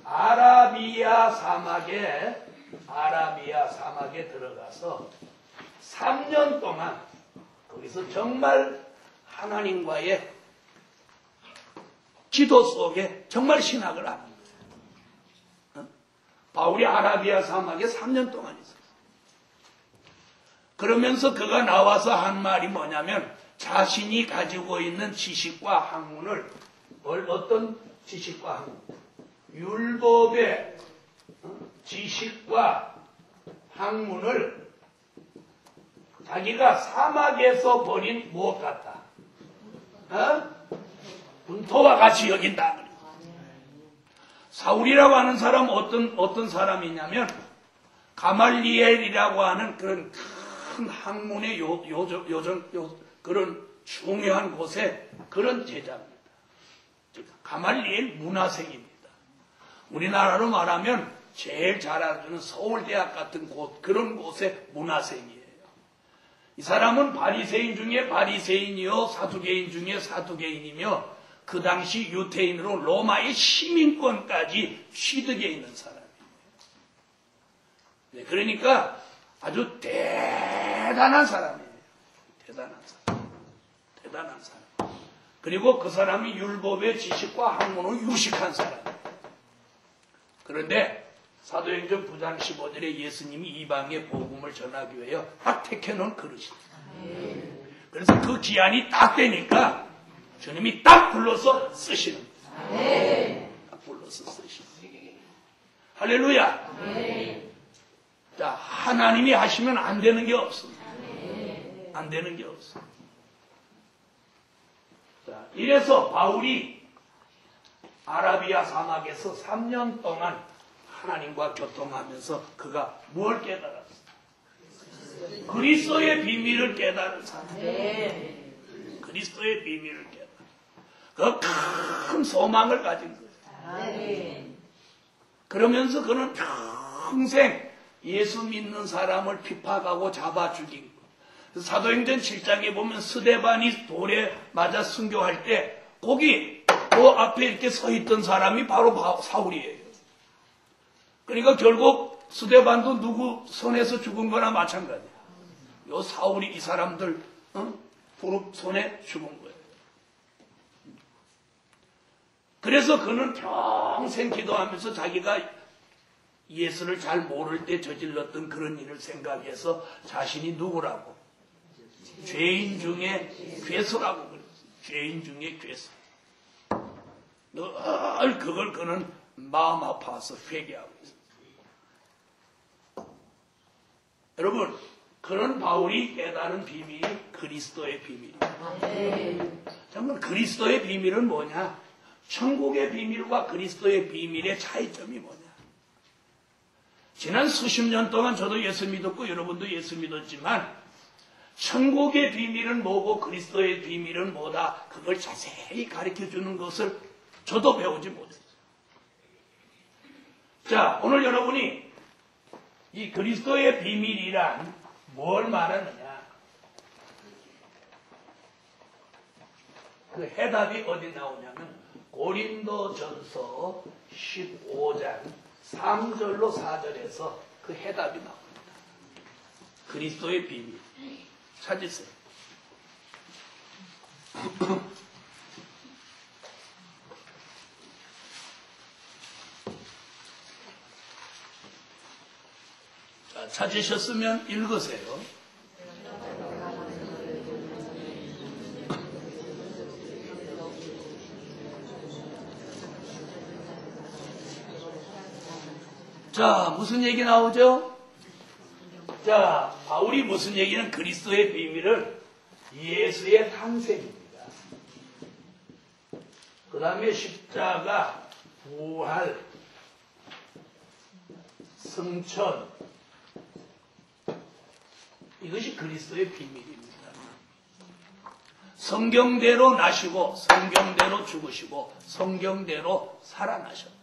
Speaker 1: 아라비아 사막에 들어가서 3년 동안 거기서 정말 하나님과의 기도 속에 정말 신학을 합니다. 바울이 아라비아 사막에 3년 동안 있었어요. 그러면서 그가 나와서 한 말이 뭐냐면 자신이 가지고 있는 지식과 학문을 어떤 지식과 학문? 율법의 지식과 학문을 자기가 사막에서 버린 무엇 같다? 분토와 같이 여긴다. 사울이라고 하는 사람은 어떤 사람이냐면 가말리엘이라고 하는 그런 큰 학문의 그런 중요한 곳에 그런 제자입니다. 가말리엘 문화생입니다. 우리나라로 말하면 제일 잘 알아주는 서울대학 같은 곳, 그런 곳의 문화생이에요. 이 사람은 바리새인 중에 바리새인이요, 사두개인 중에 사두개인이며 그 당시 유태인으로 로마의 시민권까지 취득해 있는 사람이에요. 네, 그러니까 아주 대단한 사람이에요. 대단한 사람. 그리고 그 사람이 율법의 지식과 학문을 유식한 사람이에요. 그런데 사도행전 9장 15절에 예수님이 이방의 복음을 전하기 위하여 딱 택해놓은 그릇이다. 그래서 그 기한이 딱 되니까 주님이 딱 불러서 쓰시는 거예요. 딱 불러서 쓰시는 거예요. 할렐루야. 자, 하나님이 하시면 안 되는 게 없습니다. 안 되는 게 없습니다. 자, 이래서 바울이 아라비아 사막에서 3년 동안 하나님과 교통하면서 그가 뭘 깨달았어? 그리스도의 비밀을 깨달은 사람. 그리스도의 비밀을 깨달은. 그 큰 소망을 가진 거예요. 그러면서 그는 평생 예수 믿는 사람을 핍박하고 잡아 죽인 거예요. 사도행전 7장에 보면 스데반이 돌에 맞아 순교할 때 거기 그 앞에 이렇게 서 있던 사람이 바로 사울이에요. 그러니까 결국 스데반도 누구 손에서 죽은 거나 마찬가지야. 요 사울이 이 사람들 부릅 손에 죽은 거예요. 그래서 그는 평생 기도하면서 자기가 예수를 잘 모를 때 저질렀던 그런 일을 생각해서 자신이 누구라고? 죄인 중에 괴수라고 그랬어요. 죄인 중에 괴수. 늘 그걸 그는 마음 아파서 회개하고 있어요. 여러분, 그런 바울이 깨달은 비밀이 그리스도의 비밀입니다. 정말 그리스도의 비밀은 뭐냐? 천국의 비밀과 그리스도의 비밀의 차이점이 뭐냐? 지난 수십 년 동안 저도 예수 믿었고 여러분도 예수 믿었지만 천국의 비밀은 뭐고 그리스도의 비밀은 뭐다, 그걸 자세히 가르쳐주는 것을 저도 배우지 못했어요. 자, 오늘 여러분이 이 그리스도의 비밀이란 뭘 말하느냐? 그 해답이 어디 나오냐면 고린도전서 15장 3절로 4절에서 그 해답이 나옵니다. 그리스도의 비밀 찾으세요. 자, 찾으셨으면 읽으세요. 자, 무슨 얘기 나오죠? 자, 바울이 무슨 얘기는 그리스도의 비밀은 예수의 탄생입니다. 그 다음에 십자가, 부활, 승천, 이것이 그리스도의 비밀입니다. 성경대로 나시고 성경대로 죽으시고 성경대로 살아나셨다.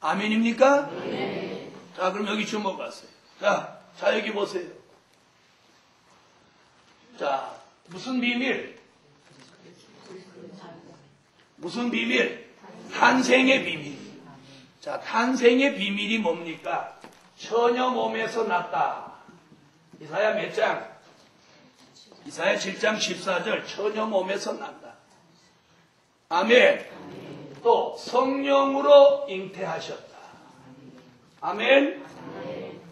Speaker 1: 아멘입니까? 네. 자, 그럼 여기 주목하세요. 자, 여기 보세요. 자, 무슨 비밀? 무슨 비밀? 탄생의 비밀. 자, 탄생의 비밀이 뭡니까? 처녀 몸에서 났다. 이사야 몇 장? 이사야 7장 14절. 처녀 몸에서 난다. 아멘. 또 성령으로 잉태하셨다. 아멘.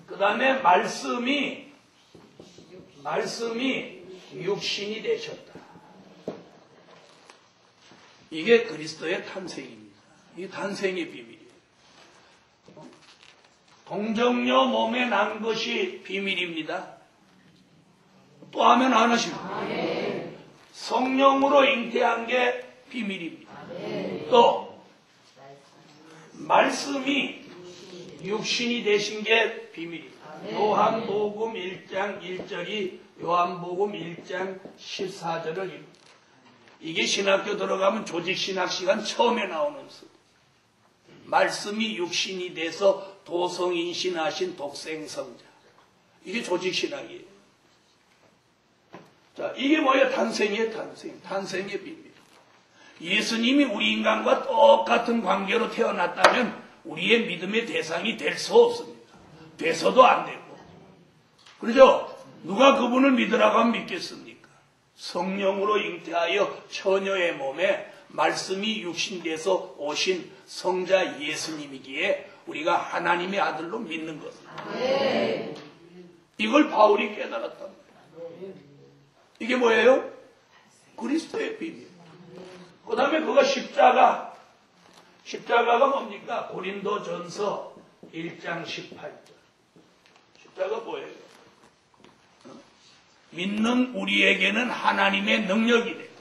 Speaker 1: 그 다음에 말씀이 육신이 되셨다. 이게 그리스도의 탄생입니다. 이 탄생의 비밀이에요. 동정녀 몸에 난 것이 비밀입니다. 또 하면 안 하십니까? 성령으로 잉태한 게 비밀입니다. 또 말씀이 육신이 되신 게 비밀입니다. 요한복음 1장 1절이 요한복음 1장 14절을 입니다. 이게 신학교 들어가면 조직신학 시간 처음에 나오는 수. 말씀이 육신이 돼서 도성인신하신 독생성자. 이게 조직신학이에요. 자, 이게 뭐예요? 탄생의 비밀. 예수님이 우리 인간과 똑같은 관계로 태어났다면 우리의 믿음의 대상이 될 수 없습니다. 돼서도 안 되고. 그렇죠? 누가 그분을 믿으라고 하면 믿겠습니까? 성령으로 잉태하여 처녀의 몸에 말씀이 육신돼서 오신 성자 예수님이기에 우리가 하나님의 아들로 믿는 것입니다. 이걸 바울이 깨달았단 말이에요. 이게 뭐예요? 그리스도의 비밀. 그 다음에 그가 십자가가 뭡니까? 고린도전서 1장 18절. 십자가 뭐예요? 믿는 우리에게는 하나님의 능력이 되고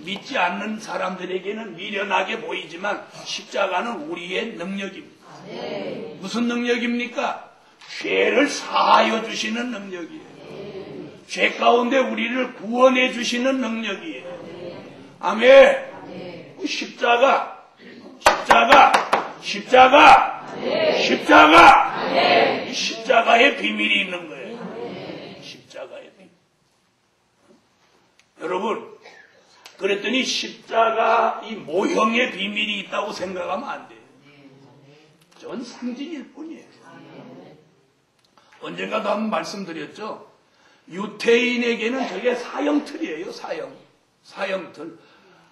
Speaker 1: 믿지 않는 사람들에게는 미련하게 보이지만 십자가는 우리의 능력입니다. 무슨 능력입니까? 죄를 사하여 주시는 능력이에요. 죄 가운데 우리를 구원해 주시는 능력이에요. 아멘. 십자가. 이 십자가의 비밀이 있는 거예요. 십자가의 비밀. 여러분, 그랬더니 십자가 이 모형의 비밀이 있다고 생각하면 안 돼요. 전 상징일 뿐이에요. 언젠가도 한번 말씀드렸죠. 유태인에게는 저게 사형틀이에요. 사형틀.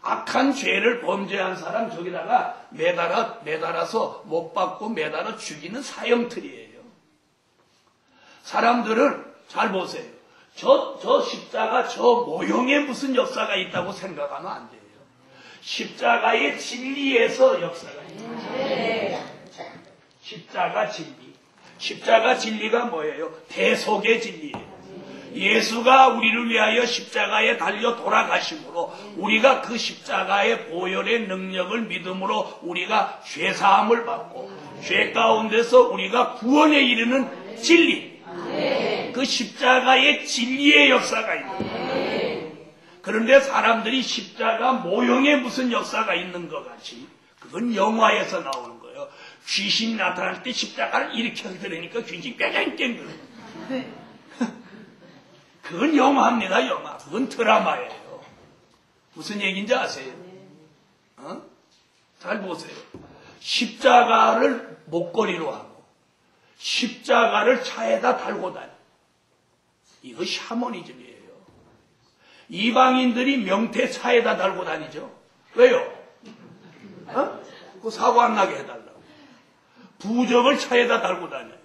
Speaker 1: 악한 죄를 범죄한 사람 저기다가 매달아서 못 박고 매달아 죽이는 사형틀이에요. 사람들은 잘 보세요. 저 십자가 저 모형에 무슨 역사가 있다고 생각하면 안 돼요. 십자가의 진리에서 역사가 있어요. 십자가 진리. 십자가 진리가 뭐예요? 대속의 진리예요. 예수가 우리를 위하여 십자가에 달려 돌아가심으로 우리가 그 십자가의 보혈의 능력을 믿음으로 우리가 죄사함을 받고 죄 가운데서 우리가 구원에 이르는 진리. 그 십자가의 진리의 역사가 있는 거예요. 그런데 사람들이 십자가 모형에 무슨 역사가 있는 것 같이 그건 영화에서 나오는 거예요. 귀신이 나타날 때 십자가를 이렇게 들으니까 귀신이 뺑뺑뺑 그래요. 그건 영화입니다. 영화. 그건 드라마예요. 무슨 얘기인지 아세요? 잘 보세요. 십자가를 목걸이로 하고 십자가를 차에다 달고 다녀. 이거 샤머니즘이에요. 이방인들이 명태 차에다 달고 다니죠. 왜요? 그 사고 안 나게 해달라고. 부적을 차에다 달고 다녀요.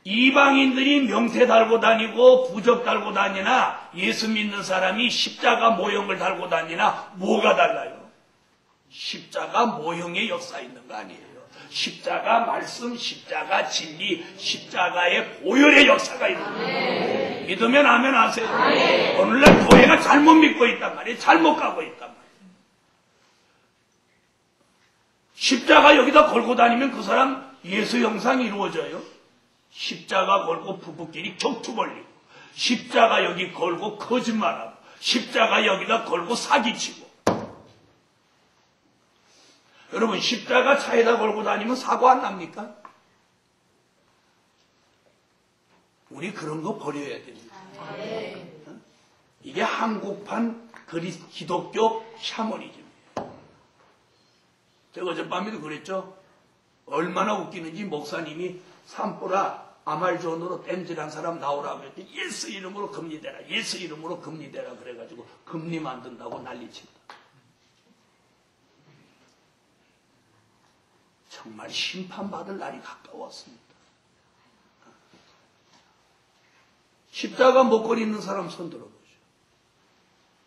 Speaker 1: 이방인들이 명태 달고 다니고 부적 달고 다니나 예수 믿는 사람이 십자가 모형을 달고 다니나 뭐가 달라요? 십자가 모형의 역사 있는 거 아니에요. 십자가 말씀, 십자가 진리, 십자가의 보혈의 역사가 있는 거예요. 믿으면 아멘 하세요. 오늘날 교회가 잘못 믿고 있단 말이에요. 잘못 가고 있단 말이에요. 십자가 여기다 걸고 다니면 그 사람 예수 형상이 이루어져요. 십자가 걸고 부부끼리 격투 벌리고 십자가 여기 걸고 거짓말하고 십자가 여기다 걸고 사기치고. 여러분 십자가 차에다 걸고 다니면 사고 안 납니까? 우리 그런 거 버려야 됩니다. 이게 한국판 기독교 샤머니즘이에요. 제가 어젯밤에도 그랬죠. 얼마나 웃기는지 목사님이 산보라 아말존으로 땜질한 사람 나오라고 했더니 예수 이름으로 금리대라, 예수 이름으로 금리대라 그래가지고 금리 만든다고 난리칩니다. 정말 심판받을 날이 가까웠습니다. 십자가 목걸이 있는 사람 손 들어보죠.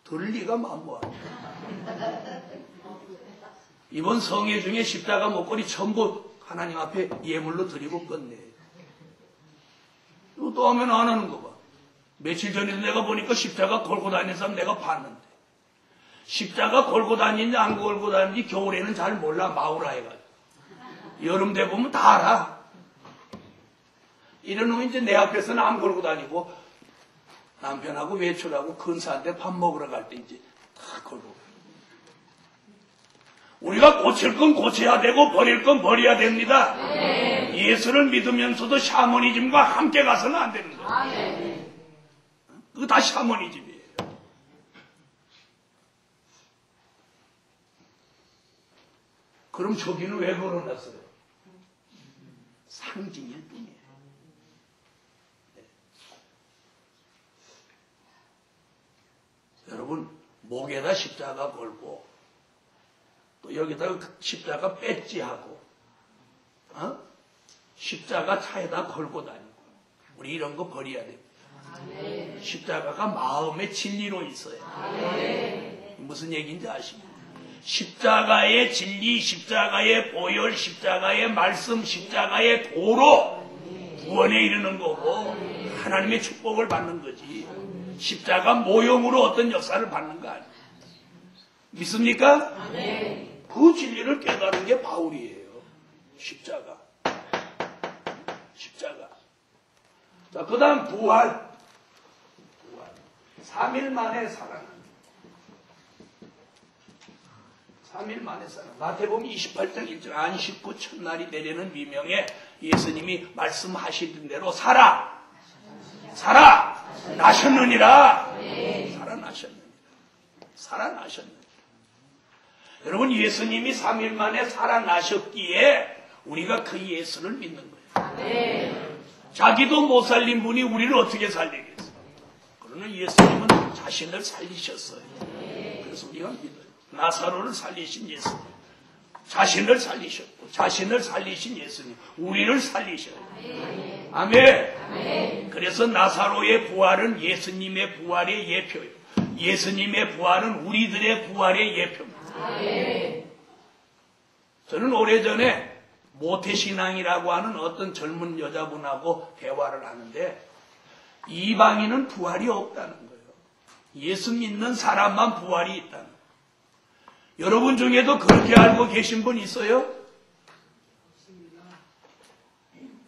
Speaker 1: 들 리가 만무합니다. 이번 성회 중에 십자가 목걸이 전부 하나님 앞에 예물로 드리고 끝내요. 또 하면 안 하는 거 봐. 며칠 전에도 내가 보니까 십자가 걸고 다니는 사람 내가 봤는데 십자가 걸고 다니는지 안 걸고 다니는지 겨울에는 잘 몰라. 마우라 해가지고. 여름 돼 보면 다 알아. 이런 놈이 이제 내 앞에서는 안 걸고 다니고 남편하고 외출하고 근사한데 밥 먹으러 갈 때 이제 다 걸고. 우리가 고칠 건 고쳐야 되고 버릴 건 버려야 됩니다. 예수를 믿으면서도 샤머니즘과 함께 가서는 안 되는 거예요. 그거 다 샤머니즘이에요. 그럼 저기는 왜 걸어놨어요? 상징일 뿐이에요. 네. 여러분 목에다 십자가 걸고 또 여기다가 십자가 배지하고 십자가 차에다 걸고 다니고 우리 이런 거 버려야 됩니다. 십자가가 마음의 진리로 있어요. 무슨 얘기인지 아십니까? 십자가의 진리, 십자가의 보혈, 십자가의 말씀, 십자가의 도로 구원에 이르는 거고 하나님의 축복을 받는 거지. 십자가 모형으로 어떤 역사를 받는 거 아니에요. 믿습니까? 그 진리를 깨달은 게 바울이에요. 십자가. 자, 그 다음 부활. 3일 만에 살아난. 3일 만에 살아난. 마태복음 28장 1절 안식 후 첫날이 내리는 위명에 예수님이 말씀하신 대로 나셨느니라. 살아나셨느니라. 여러분 예수님이 3일 만에 살아나셨기에 우리가 그 예수를 믿는 거예요. 자기도 못 살린 분이 우리를 어떻게 살리겠어요? 그러나 예수님은 자신을 살리셨어요. 그래서 우리가 믿어요. 나사로를 살리신 예수님, 자신을 살리셨고, 자신을 살리신 예수님, 우리를 살리셔요. 아멘. 그래서 나사로의 부활은 예수님의 부활의 예표예요. 예수님의 부활은 우리들의 부활의 예표입니다. 저는 오래전에 모태신앙이라고 하는 어떤 젊은 여자분하고 대화를 하는데, 이방인은 부활이 없다는 거예요. 예수 믿는 사람만 부활이 있다는 거예요. 여러분 중에도 그렇게 알고 계신 분 있어요?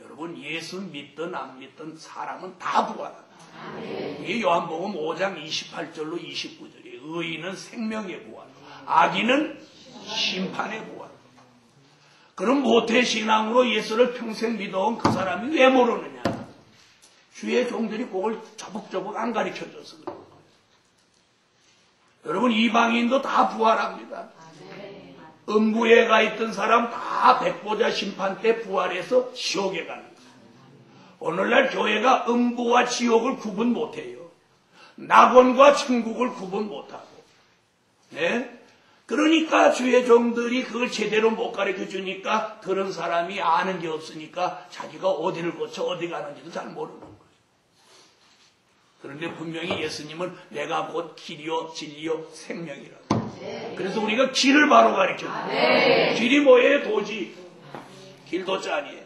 Speaker 1: 여러분, 예수 믿든 안 믿든 사람은 다 부활합니다. 이게 요한복음 5장 28절로 29절이에요. 의인은 생명의 부활, 악인은 심판의 부활. 그럼 모태신앙으로 예수를 평생 믿어온 그 사람이 왜 모르느냐? 주의 종들이 그걸 저벅저벅 안 가르쳐줘서 그래요. 여러분, 이방인도 다 부활합니다. 음부에 가 있던 사람 다 백보자 심판 때 부활해서 지옥에 가는 거예요. 오늘날 교회가 음부와 지옥을 구분 못해요. 낙원과 천국을 구분 못하고. 네? 그러니까 주의 종들이 그걸 제대로 못 가르쳐 주니까 들은 사람이 아는 게 없으니까 자기가 어디를 거쳐 어디 가는지도 잘 모르는 거예요. 그런데 분명히 예수님은 내가 곧 길이요 진리요 생명이라고. 그래서 우리가 길을 바로 가르쳐줘요. 길이 뭐예요? 도지. 길도 짠이에요.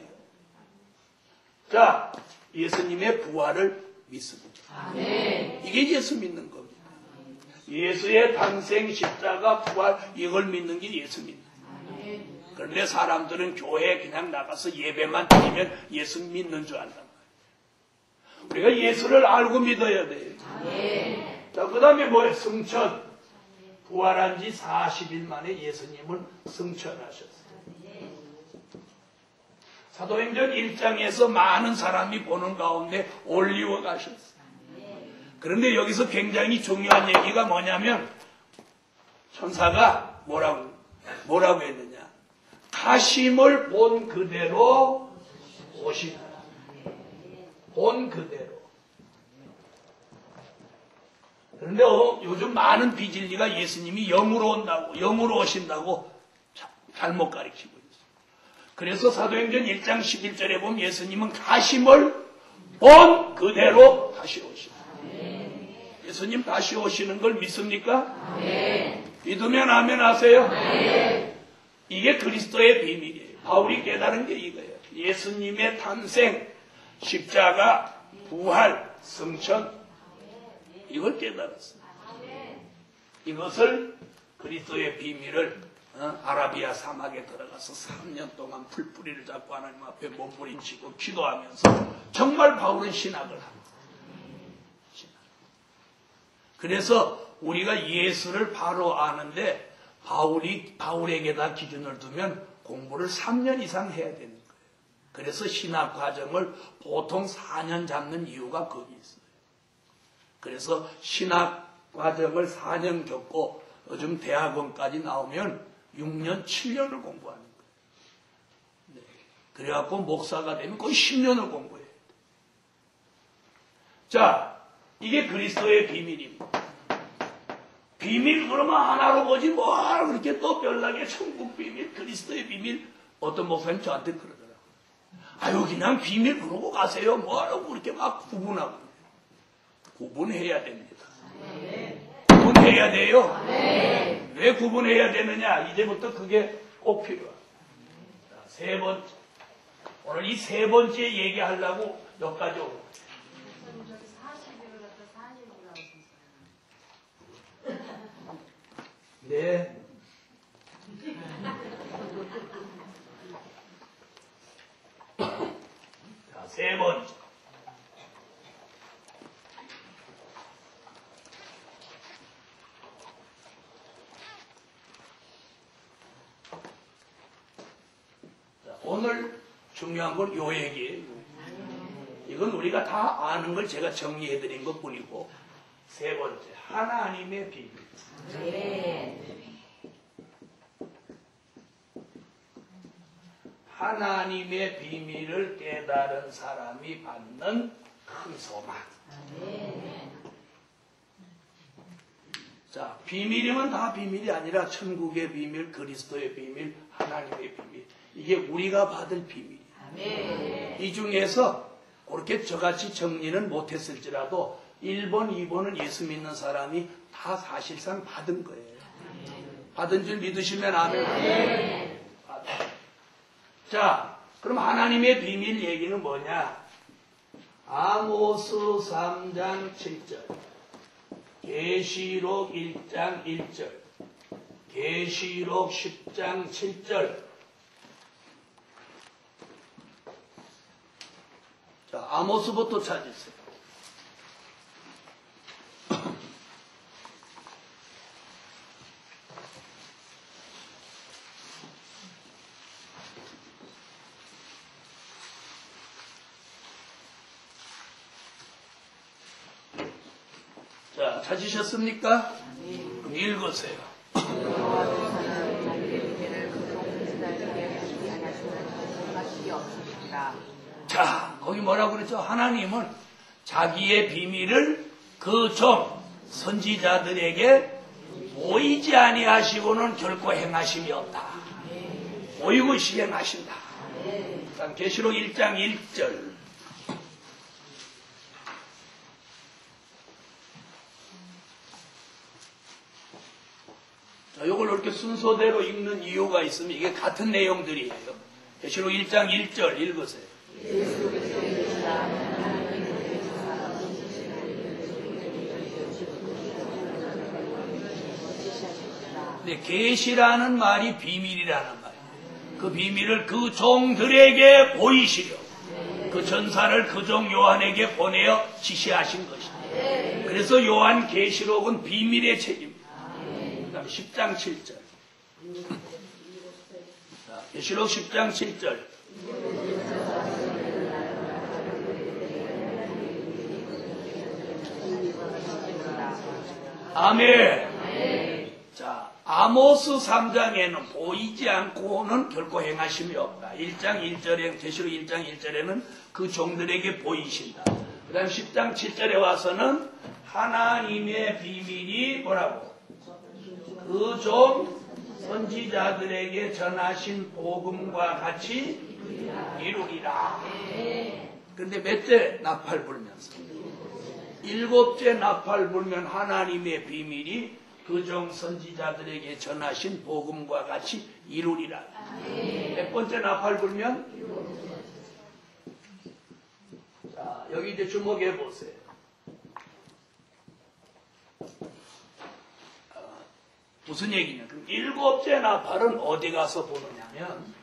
Speaker 1: 자, 예수님의 부활을 믿습니다. 이게 예수 믿는 겁니다. 예수의 탄생, 십자가, 부활, 이걸 믿는 게 예수 믿는 거예요. 그런데 사람들은 교회에 그냥 나가서 예배만 드리면 예수 믿는 줄 안다. 우리가 예수를 알고 믿어야 돼요. 자, 그 다음에 뭐예요? 승천. 부활한 지 40일 만에 예수님을 승천하셨어요. 사도행전 1장에서 많은 사람이 보는 가운데 올리워 가셨어요. 그런데 여기서 굉장히 중요한 얘기가 뭐냐면 천사가 뭐라고 했느냐? 가심을 본 그대로 오시라. 본 그대로. 그런데 요즘 많은 비진리가 예수님이 영으로 온다고, 영으로 오신다고 잘못 가르치고 있어요. 그래서 사도행전 1장 11절에 보면 예수님은 가심을 본 그대로 다시 오십니다. 예수님 다시 오시는 걸 믿습니까? 믿으면 아멘 하세요. 이게 그리스도의 비밀이에요. 바울이 깨달은 게 이거예요. 예수님의 탄생, 십자가, 부활, 승천, 이걸 깨달았어요. 이것을 그리스도의 비밀을 아라비아 사막에 들어가서 3년 동안 풀뿌리를 잡고 하나님 앞에 몸부림치고 기도하면서 정말 바울은 신학을 합니다. 그래서 우리가 예수를 바로 아는데 바울에게다 기준을 두면 공부를 3년 이상 해야 되는 거예요. 그래서 신학 과정을 보통 4년 잡는 이유가 거기 있어요. 그래서 신학 과정을 4년 겪고 요즘 대학원까지 나오면 6년, 7년을 공부하는 거예요. 네. 그래갖고 목사가 되면 거의 10년을 공부해야 돼요. 자, 이게 그리스도의 비밀입니다. 비밀 그러면 하나로 보지 뭘 그렇게 또 별나게 천국 비밀, 그리스도의 비밀. 어떤 목사님 저한테 그러더라고요. 아유 그냥 비밀 그러고 가세요. 뭐라고 그렇게 막 구분하고. 구분해야 됩니다. 구분해야 돼요. 왜 구분해야 되느냐? 이제부터 그게 꼭 필요합니다. 세 번째. 오늘 이 세 번째 얘기하려고 여기까지 오고. 네. 자, 세 번째. 자, 오늘 중요한 건 요 얘기예요. 이건 우리가 다 아는 걸 제가 정리해드린 것 뿐이고, 세 번째. 하나님의 비밀. 하나님의 비밀을 깨달은 사람이 받는 큰 소망. 자, 비밀이면 다 비밀이 아니라 천국의 비밀, 그리스도의 비밀, 하나님의 비밀. 이게 우리가 받을 비밀이에요. 이 중에서 그렇게 저같이 정리는 못했을지라도 1번, 2번은 예수 믿는 사람이 다 사실상 받은 거예요. 받은 줄 믿으시면 아멘. 자, 그럼 하나님의 비밀 얘기는 뭐냐? 아모스 3장 7절, 계시록 1장 1절, 계시록 10장 7절. 자, 아모스부터 찾으세요. 자, 찾으셨습니까? 그럼 읽으세요. 자, 거기 뭐라고 그랬죠? 하나님은 자기의 비밀을 그 종 선지자들에게 보이지 아니하시고는 결코 행하심이 없다. 보이고 시행하신다. 계시록 1장 1절. 자, 이걸 이렇게 순서대로 읽는 이유가 있으면 이게 같은 내용들이에요. 계시록 1장 1절 읽으세요. 네, 계시라는 말이 비밀이라는 말이에요. 그 비밀을 그 종들에게 보이시려 그 전사를 그 종 요한에게 보내어 지시하신 것입니다. 그래서 요한 계시록은 비밀의 책입니다. 그 다음 10장 7절. 자, 계시록 10장 7절. 아멘. 자, 아모스 3장에는 보이지 않고는 결코 행하심이 없다. 1장 1절에, 계시록 1장 1절에는 그 종들에게 보이신다. 그 다음 10장 7절에 와서는 하나님의 비밀이 뭐라고? 그 종 선지자들에게 전하신 복음과 같이 이루리라. 근데 몇째 나팔 불면서? 7째 나팔 불면 하나님의 비밀이 그 종 선지자들에게 전하신 복음과 같이 이루리라. 몇 번째 나팔 불면? 자, 여기 이제 주목해 보세요. 무슨 얘기냐? 그럼 7째 나팔은 어디 가서 보느냐면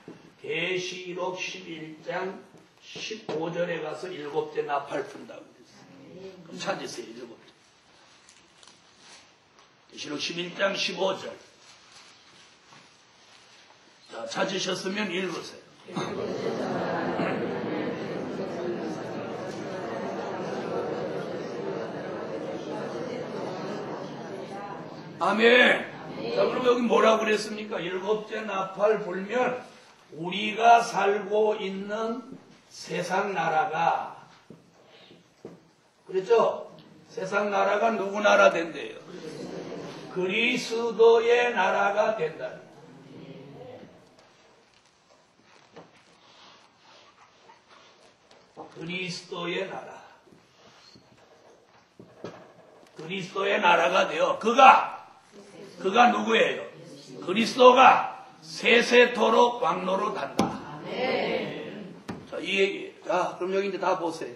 Speaker 1: 계시록 11장 15절에 가서 7째 나팔 분다고 그랬어요. 그럼 찾으세요. 7째. 계시록 11장 15절. 자, 찾으셨으면 읽으세요. 아멘. 자, 그럼 여기 뭐라고 그랬습니까? 7째 나팔 불면 우리가 살고 있는 세상 나라가, 그렇죠? 세상 나라가 누구 나라 된대요? 그리스도의 나라가 된다. 그리스도의 나라. 그리스도의 나라가 되어 그가 누구예요? 그리스도가 세세토록 왕노로 단다. 자, 이 얘기. 자, 그럼 여기 이제 다 보세요.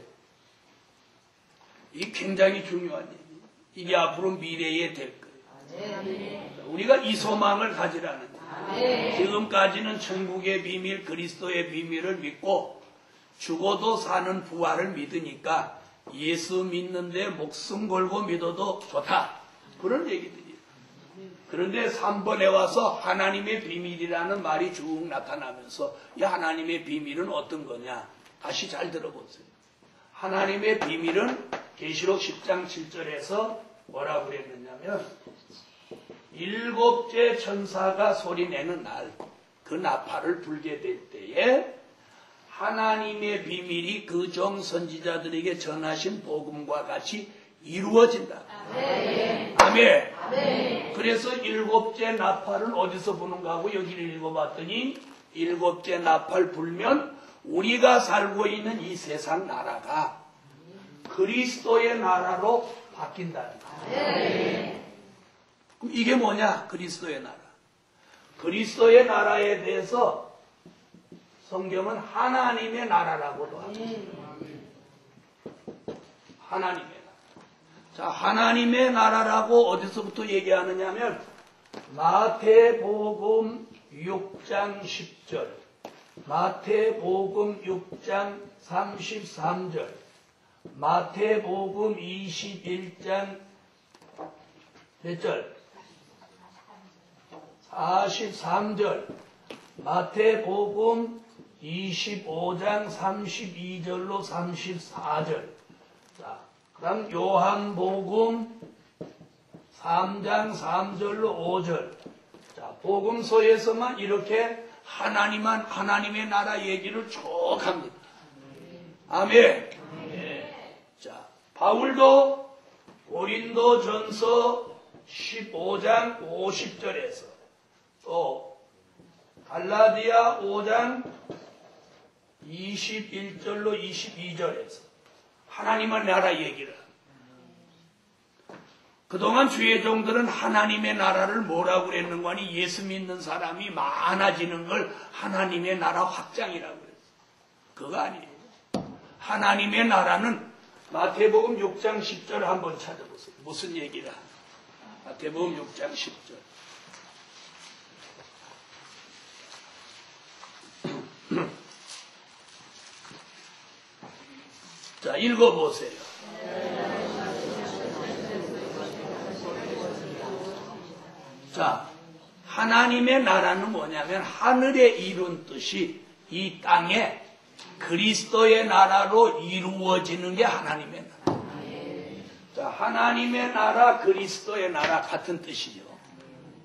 Speaker 1: 이 굉장히 중요한 얘기. 이게 앞으로 미래에 될 거예요. 우리가 이 소망을 가지라는 거예요. 지금까지는 천국의 비밀, 그리스도의 비밀을 믿고 죽어도 사는 부활을 믿으니까 예수 믿는데 목숨 걸고 믿어도 좋다. 그런 얘기들이에요. 그런데 3번에 와서 하나님의 비밀이라는 말이 쭉 나타나면서 이 하나님의 비밀은 어떤 거냐? 다시 잘 들어보세요. 하나님의 비밀은 계시록 10장 7절에서 뭐라고 그랬느냐면 7째 천사가 소리내는 날, 그 나팔을 불게 될 때에 하나님의 비밀이 그 종 선지자들에게 전하신 복음과 같이 이루어진다. 아멘. 아멘. 그래서 일곱째 나팔은 어디서 부는가 하고 여기를 읽어봤더니 일곱째 나팔 불면 우리가 살고 있는 이 세상 나라가 그리스도의 나라로 바뀐다는 거예요. 그럼 이게 뭐냐? 그리스도의 나라. 그리스도의 나라에 대해서 성경은 하나님의 나라라고도 하죠. 하나님의 나라. 자, 하나님의 나라라고 어디서부터 얘기하느냐면 마태복음 6장 10절, 마태복음 6장 33절, 마태복음 21장 몇 절? 43절, 마태복음 25장 32절로 34절. 자, 그 다음 요한복음 3장 3절로 5절. 자, 복음서에서만 이렇게 하나님의 나라 얘기를 쭉 합니다. 아멘. 자, 바울도 고린도전서 15장 50절에서 또 갈라디아 5장 21절로 22절에서 하나님의 나라 얘기를 합니다. 그동안 주의 종들은 하나님의 나라를 뭐라고 그랬는가 하니 예수 믿는 사람이 많아지는 걸 하나님의 나라 확장이라고 그랬어요. 그거 아니에요. 하나님의 나라는 마태복음 6장 10절 한번 찾아보세요. 무슨 얘기라? 마태복음 6장 10절. 자, 읽어보세요. 자, 하나님의 나라는 뭐냐면 하늘에 이룬 뜻이 이 땅에 그리스도의 나라로 이루어지는 게 하나님의 나라. 자, 하나님의 나라, 그리스도의 나라 같은 뜻이죠.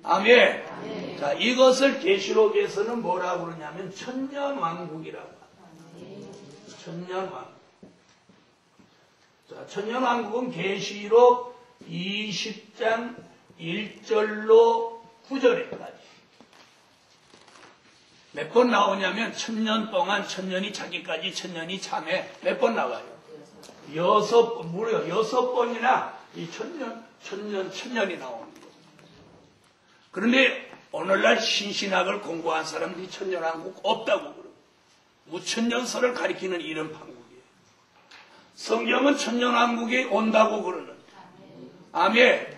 Speaker 1: 아멘. 자, 이것을 계시록에서는 뭐라고 그러냐면 천년왕국이라고 합니다. 천년왕국. 자, 천년왕국은 계시록 20장 1절로 9절에까지. 몇 번 나오냐면 천년 동안 천년이 자기까지 천년이 참에 몇 번 나와요? 무려 6번이나 이 천년이 나오는 거예요. 그런데 오늘날 신신학을 공부한 사람들이 천년왕국 없다고 그러고 무천년설을 가리키는 이런 방법이에요. 성경은 천년왕국이 온다고 그러는. 아멘.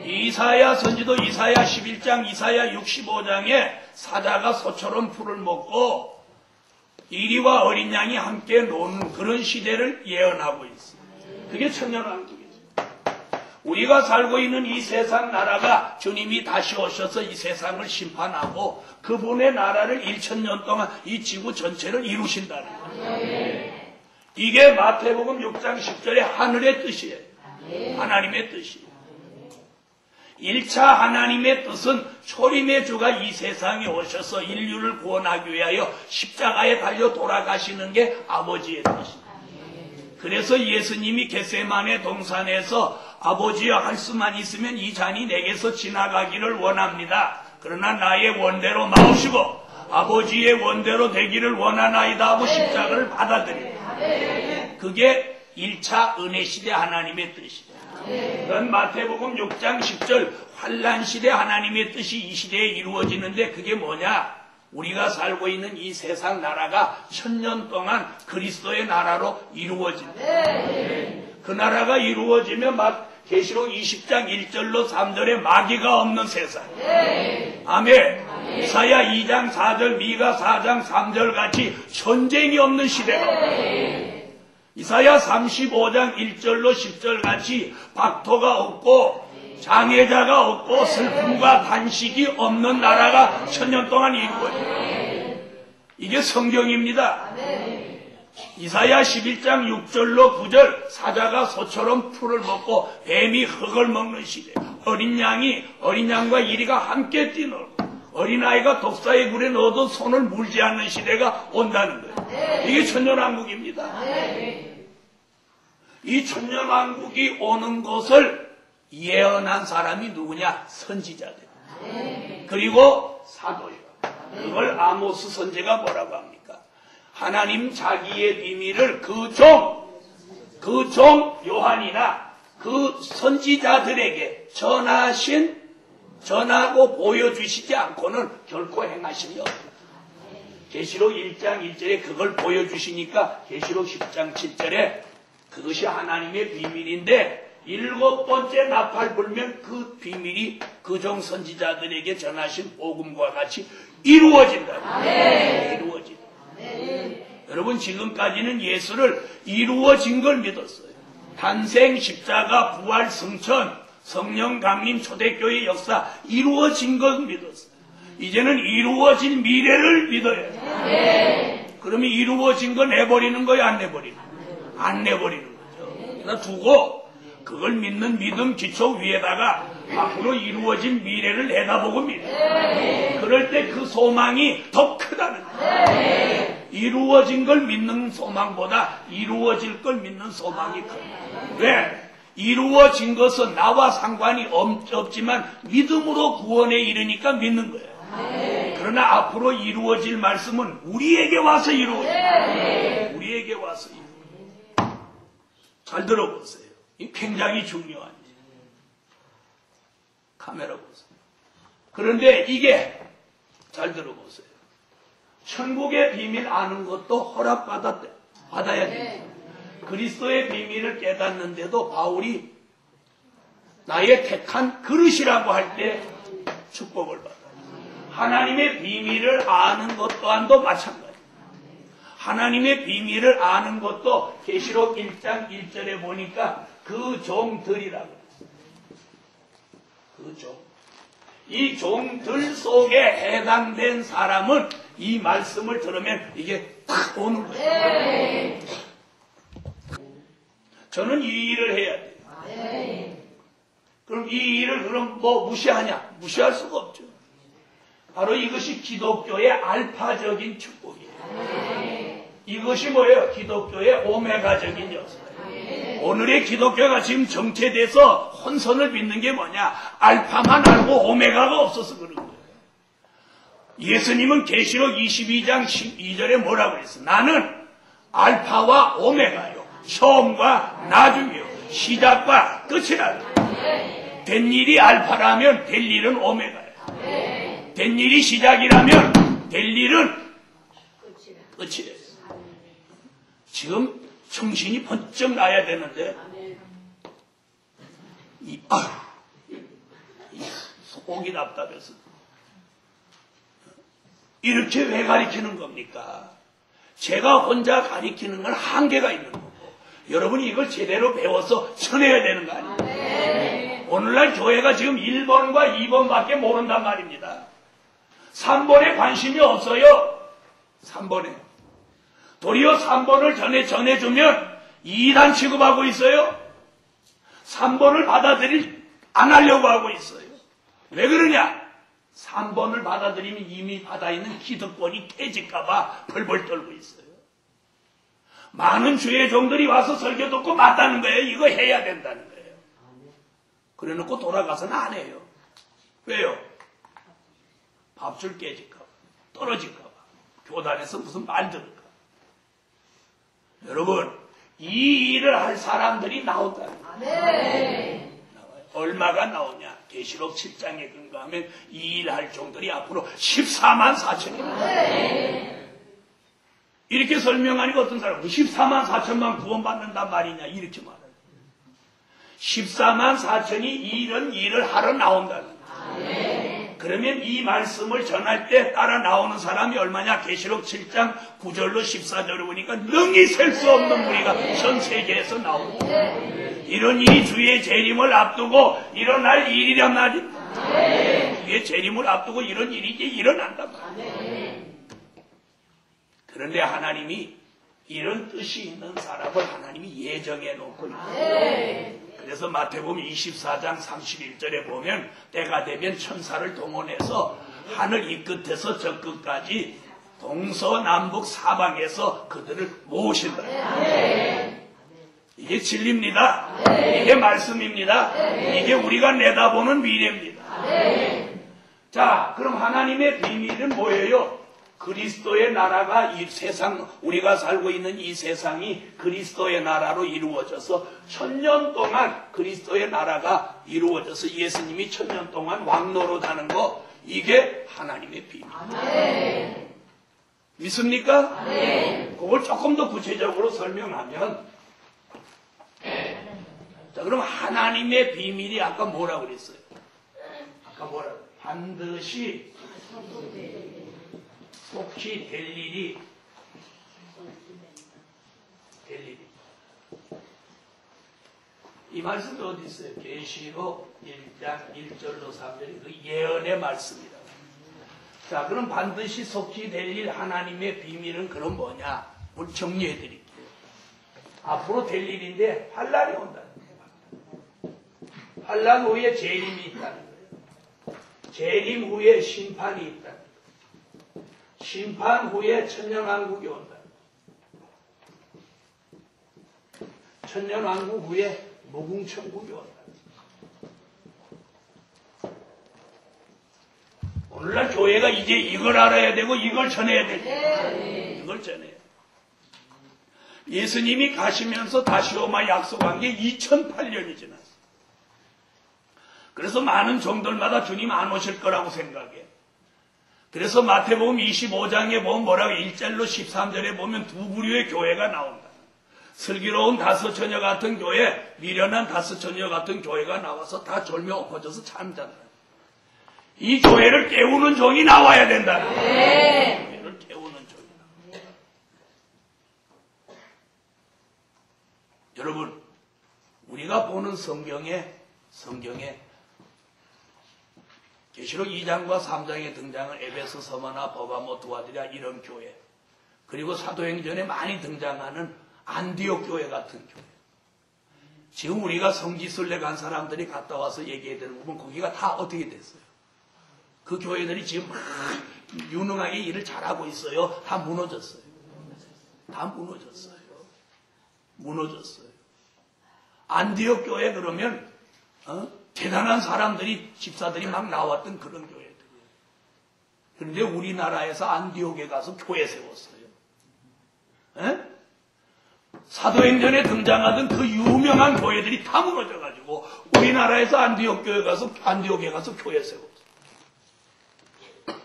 Speaker 1: 이사야 선지도 이사야 11장, 이사야 65장에 사자가 소처럼 풀을 먹고 이리와 어린 양이 함께 노는 그런 시대를 예언하고 있어요. 그게 천년왕국이죠. 우리가 살고 있는 이 세상 나라가 주님이 다시 오셔서 이 세상을 심판하고 그분의 나라를 1000년 동안 이 지구 전체를 이루신다는 거예요. 이게 마태복음 6장 10절의 하늘의 뜻이에요. 하나님의 뜻이에요. 1차 하나님의 뜻은 초림의 주가 이 세상에 오셔서 인류를 구원하기 위하여 십자가에 달려 돌아가시는 게 아버지의 뜻입니다. 그래서 예수님이 겟세마네 동산에서 아버지여 할 수만 있으면 이 잔이 내게서 지나가기를 원합니다. 그러나 나의 원대로 마옵시고 아버지의 원대로 되기를 원하나이다 하고 십자가를 받아들입니다. 그게 1차 은혜시대 하나님의 뜻이죠. 그건 마태복음 6장 10절 환란시대 하나님의 뜻이 이 시대에 이루어지는데 그게 뭐냐? 우리가 살고 있는 이 세상 나라가 1000년 동안 그리스도의 나라로 이루어진다. 그 나라가 이루어지면 계시록 20장 1절로 3절에 마귀가 없는 세상. 아멘. 이사야 2장 4절, 미가 4장 3절 같이 전쟁이 없는 시대가 옵니다. 이사야 35장 1절로 10절 같이 박토가 없고 장애자가 없고 슬픔과 단식이 없는 나라가 1000년 동안 이루어져요. 이게 성경입니다. 이사야 11장 6절로 9절 사자가 소처럼 풀을 먹고 뱀이 흙을 먹는 시대. 어린 양과 이리가 함께 뛰놀고 어린아이가 독사의 굴에 넣어도 손을 물지 않는 시대가 온다는 거예요. 이게 천년왕국입니다. 이 천년왕국이 오는 것을 예언한 사람이 누구냐? 선지자들. 그리고 사도요. 그걸 아모스 선지자가 뭐라고 합니까? 하나님 자기의 비밀을 그 종 요한이나 그 선지자들에게 전하고 보여주시지 않고는 결코 행하심이 없다. 계시록 1장 1절에 그걸 보여주시니까 계시록 10장 7절에 그것이 하나님의 비밀인데 7번째 나팔 불면 그 비밀이 그 종 선지자들에게 전하신 복음과 같이 이루어진다. 이루어진다. 여러분 지금까지는 예수를 이루어진 걸 믿었어요. 탄생, 십자가, 부활, 승천, 성령 강림, 초대교회 역사 이루어진 걸 믿었어요. 이제는 이루어질 미래를 믿어야 돼요. 그러면 이루어진 거 내버리는 거야, 안 내버리는 거야? 안 내버리는 거죠. 그러나 두고 그걸 믿는 믿음 기초 위에다가 앞으로 이루어진 미래를 내다보고 믿어요. 그럴 때 그 소망이 더 크다는 거예요. 이루어진 걸 믿는 소망보다 이루어질 걸 믿는 소망이 커요. 왜? 이루어진 것은 나와 상관이 없지만 믿음으로 구원에 이르니까 믿는 거예요. 그러나 앞으로 이루어질 말씀은 우리에게 와서 이루어져요. 우리에게 와서 이루어져요. 잘 들어보세요. 이 굉장히 중요한 일. 카메라 보세요. 그런데 이게 잘 들어보세요. 천국의 비밀 아는 것도 허락받아야 됩니다. 그리스도의 비밀을 깨닫는데도 바울이 나의 택한 그릇이라고 할 때 축복을 받아요. 하나님의 비밀을 아는 것 또한도 마찬가지입니다. 하나님의 비밀을 아는 것도 계시록 1장 1절에 보니까 그 종들이라고 했어요. 그 종. 이 종들 속에 해당된 사람은 이 말씀을 들으면 이게 탁 오는 거예요. 저는 이 일을 해야 돼요. 그럼 이 일을 그럼 뭐 무시하냐? 무시할 수가 없죠. 바로 이것이 기독교의 알파적인 축복이에요. 이것이 뭐예요? 기독교의 오메가적인 역사예요. 오늘의 기독교가 지금 정체돼서 혼선을 빚는 게 뭐냐? 알파만 알고 오메가가 없어서 그런 거예요. 예수님은 계시록 22장 12절에 뭐라고 했어? 나는 알파와 오메가요. 처음과 나중이요. 시작과 끝이라. 된 일이 알파라면 될 일은 오메가예요. 된 일이 시작이라면 될 일은 끝이래요. 지금 정신이 번쩍 나야 되는데 속이 답답해서 이렇게 왜 가리키는 겁니까? 제가 혼자 가리키는 건 한계가 있는 거고 여러분이 이걸 제대로 배워서 전해야 되는 거 아니에요? 오늘날 교회가 지금 1번과 2번밖에 모른단 말입니다. 3번에 관심이 없어요. 3번에. 도리어 3번을 전해주면 2단 취급하고 있어요. 3번을 안 하려고 하고 있어요. 왜 그러냐? 3번을 받아들이면 이미 받아있는 기득권이 깨질까봐 벌벌 떨고 있어요. 많은 주의 종들이 와서 설교 듣고 맞다는 거예요. 이거 해야 된다는 거예요. 그래 놓고 돌아가서는 안 해요. 왜요? 밥줄 깨질까봐, 떨어질까봐, 교단에서 무슨 말 들을까. 여러분, 이 일을 할 사람들이 나온다는 거예요. 얼마가 나오냐? 계시록 7장에 근거하면 이 일 할 종들이 앞으로 14만 4천이다. 이렇게 설명하니까 어떤 사람은 14만 4천만 구원받는단 말이냐 이렇게 말해요. 14만 4천이 이런 일을 하러 나온다는 거예요. 그러면 이 말씀을 전할 때 따라 나오는 사람이 얼마냐? 계시록 7장 9절로 14절을 보니까 능히 셀 수 없는 무리가 전 세계에서 나오는 거예요. 이런 일이 주의 재림을 앞두고 일어날 일이란 말이에요. 주의 재림을 앞두고 이런 일이 이제 일어난단 말이에요. 그런데 하나님이 이런 뜻이 있는 사람을 하나님이 예정해 놓고 있어요. 그래서 마태복음 24장 31절에 보면 때가 되면 천사를 동원해서 하늘 이 끝에서 저 끝까지 동서남북 사방에서 그들을 모으신다. 이게 진리입니다. 이게 말씀입니다. 이게 우리가 내다보는 미래입니다. 자, 그럼 하나님의 비밀은 뭐예요? 그리스도의 나라가 이 세상, 우리가 살고 있는 이 세상이 그리스도의 나라로 이루어져서 1000년 동안 그리스도의 나라가 이루어져서 예수님이 1000년 동안 왕노릇하는 거, 이게 하나님의 비밀. 믿습니까? 그걸 조금 더 구체적으로 설명하면, 자, 그럼 하나님의 비밀이 아까 뭐라고 그랬어요? 아까 뭐라고? 반드시 속히 될 일이. 이 말씀이 어디 있어요? 계시록 1장 1절로 3절이 그 예언의 말씀이다. 자, 그럼 반드시 속히 될 일 하나님의 비밀은 그럼 뭐냐? 우리 정리해 드릴게요. 앞으로 될 일인데 환란이 온다는 거예요. 환란 후에 재림이 있다는 거예요. 재림 후에 심판이 있다는 거예요. 심판 후에 천년왕국이 온다. 천년왕국 후에 무궁천국이 온다. 오늘날 교회가 이제 이걸 알아야 되고 이걸 전해야 되죠. 이걸 전해요. 예수님이 가시면서 다시 오마 약속한 게 2008년이 지났어요. 그래서 많은 종들마다 주님 안 오실 거라고 생각해. 그래서 마태복음 25장에 보면 뭐라고 1절로 13절에 보면 두 부류의 교회가 나온다. 슬기로운 다섯 처녀 같은 교회, 미련한 다섯 처녀 같은 교회가 나와서 다 졸며 엎어져서 잠잔다. 이 교회를 깨우는 종이 나와야 된다. 교회를 깨우는 종이 나와야. 여러분, 우리가 보는 성경에 계시록 2장과 3장에 등장한 에베소, 서머나, 버가모, 두아디라 이런 교회, 그리고 사도행전에 많이 등장하는 안디옥 교회 같은 교회. 지금 우리가 성지순례 간 사람들이 갔다 와서 얘기해 들어보면 거기가 다 어떻게 됐어요? 그 교회들이 지금 막 유능하게 일을 잘하고 있어요. 다 무너졌어요. 다 무너졌어요. 무너졌어요. 안디옥 교회 그러면 대단한 사람들이, 집사들이 막 나왔던 그런 교회들이에요. 그런데 우리나라에서 안디옥에 가서 교회 세웠어요. 에? 사도행전에 등장하던 그 유명한 교회들이 다 무너져가지고 우리나라에서 안디옥에 가서 교회 세웠어요.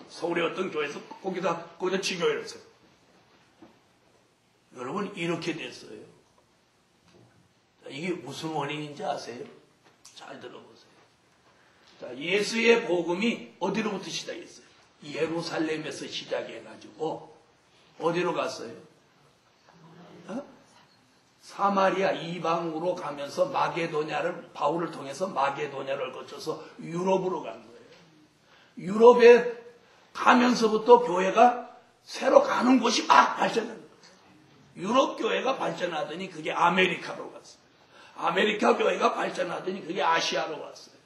Speaker 1: 서울의 어떤 교회에서 거기다 지교회를 세웠어요. 여러분, 이렇게 됐어요. 이게 무슨 원인인지 아세요? 잘 들어보세요. 자, 예수의 복음이 어디로부터 시작했어요? 예루살렘에서 시작해가지고 어디로 갔어요? 사마리아 이방으로 가면서 마게도냐를, 바울을 통해서 마게도냐를 거쳐서 유럽으로 간 거예요. 유럽에 가면서부터 교회가 새로 가는 곳이 막 발전한 거예요. 유럽 교회가 발전하더니 그게 아메리카로 갔어요. 아메리카 교회가 발전하더니 그게 아시아로 갔어요.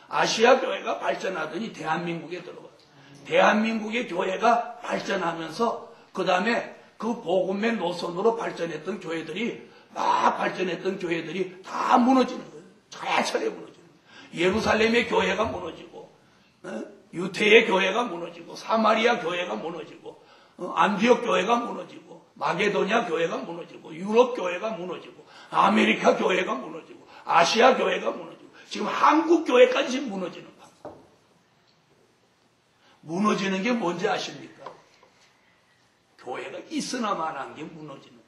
Speaker 1: 아시아 교회가 발전하더니 대한민국에 들어갔어요. 대한민국의 교회가 발전하면서 그 다음에 그 복음의 노선으로 발전했던 교회들이 다 무너지는 거예요. 차례차례 무너지는 거예요. 예루살렘의 교회가 무너지고, 유태의 교회가 무너지고, 사마리아 교회가 무너지고, 안디옥 교회가 무너지고, 마게도냐 교회가 무너지고, 유럽 교회가 무너지고, 아메리카 교회가 무너지고, 아시아 교회가 무너지고, 지금 한국 교회까지 무너지는 거예요. 무너지는 게 뭔지 아십니까? 교회가 있으나마나한 게 무너지는 거예요.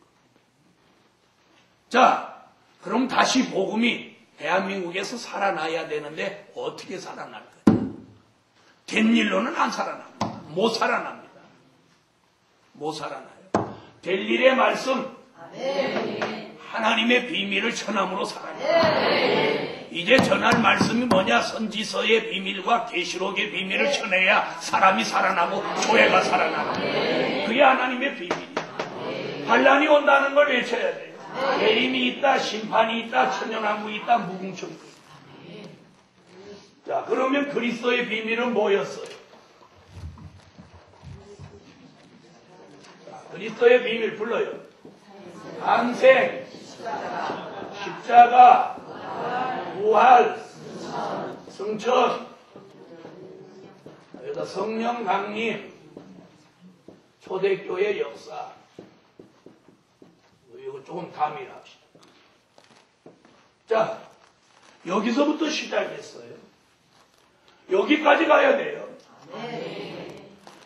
Speaker 1: 자, 그럼 다시 복음이 대한민국에서 살아나야 되는데 어떻게 살아날 거냐? 된 일로는 안 살아납니다. 못 살아납니다. 못 살아나요. 될 일의 말씀, 하나님의 비밀을 전함으로 살아나요. 이제 전할 말씀이 뭐냐? 선지서의 비밀과 계시록의 비밀을 전해야 사람이 살아나고 교회가 살아나고, 그게 하나님의 비밀이에요. 환란이 온다는 걸 외쳐야 돼요. 재림이 있다, 심판이 있다, 천년왕국이 있다, 무궁천국이 있다. 자, 그러면 그리스도의 비밀은 뭐였어요? 그리스도의 비밀 불러요. 탄생, 십자가, 부활, 승천, 여기다 성령 강림, 초대교회 역사. 이거 조금 가밀합시다. 자, 여기서부터 시작했어요. 여기까지 가야 돼요.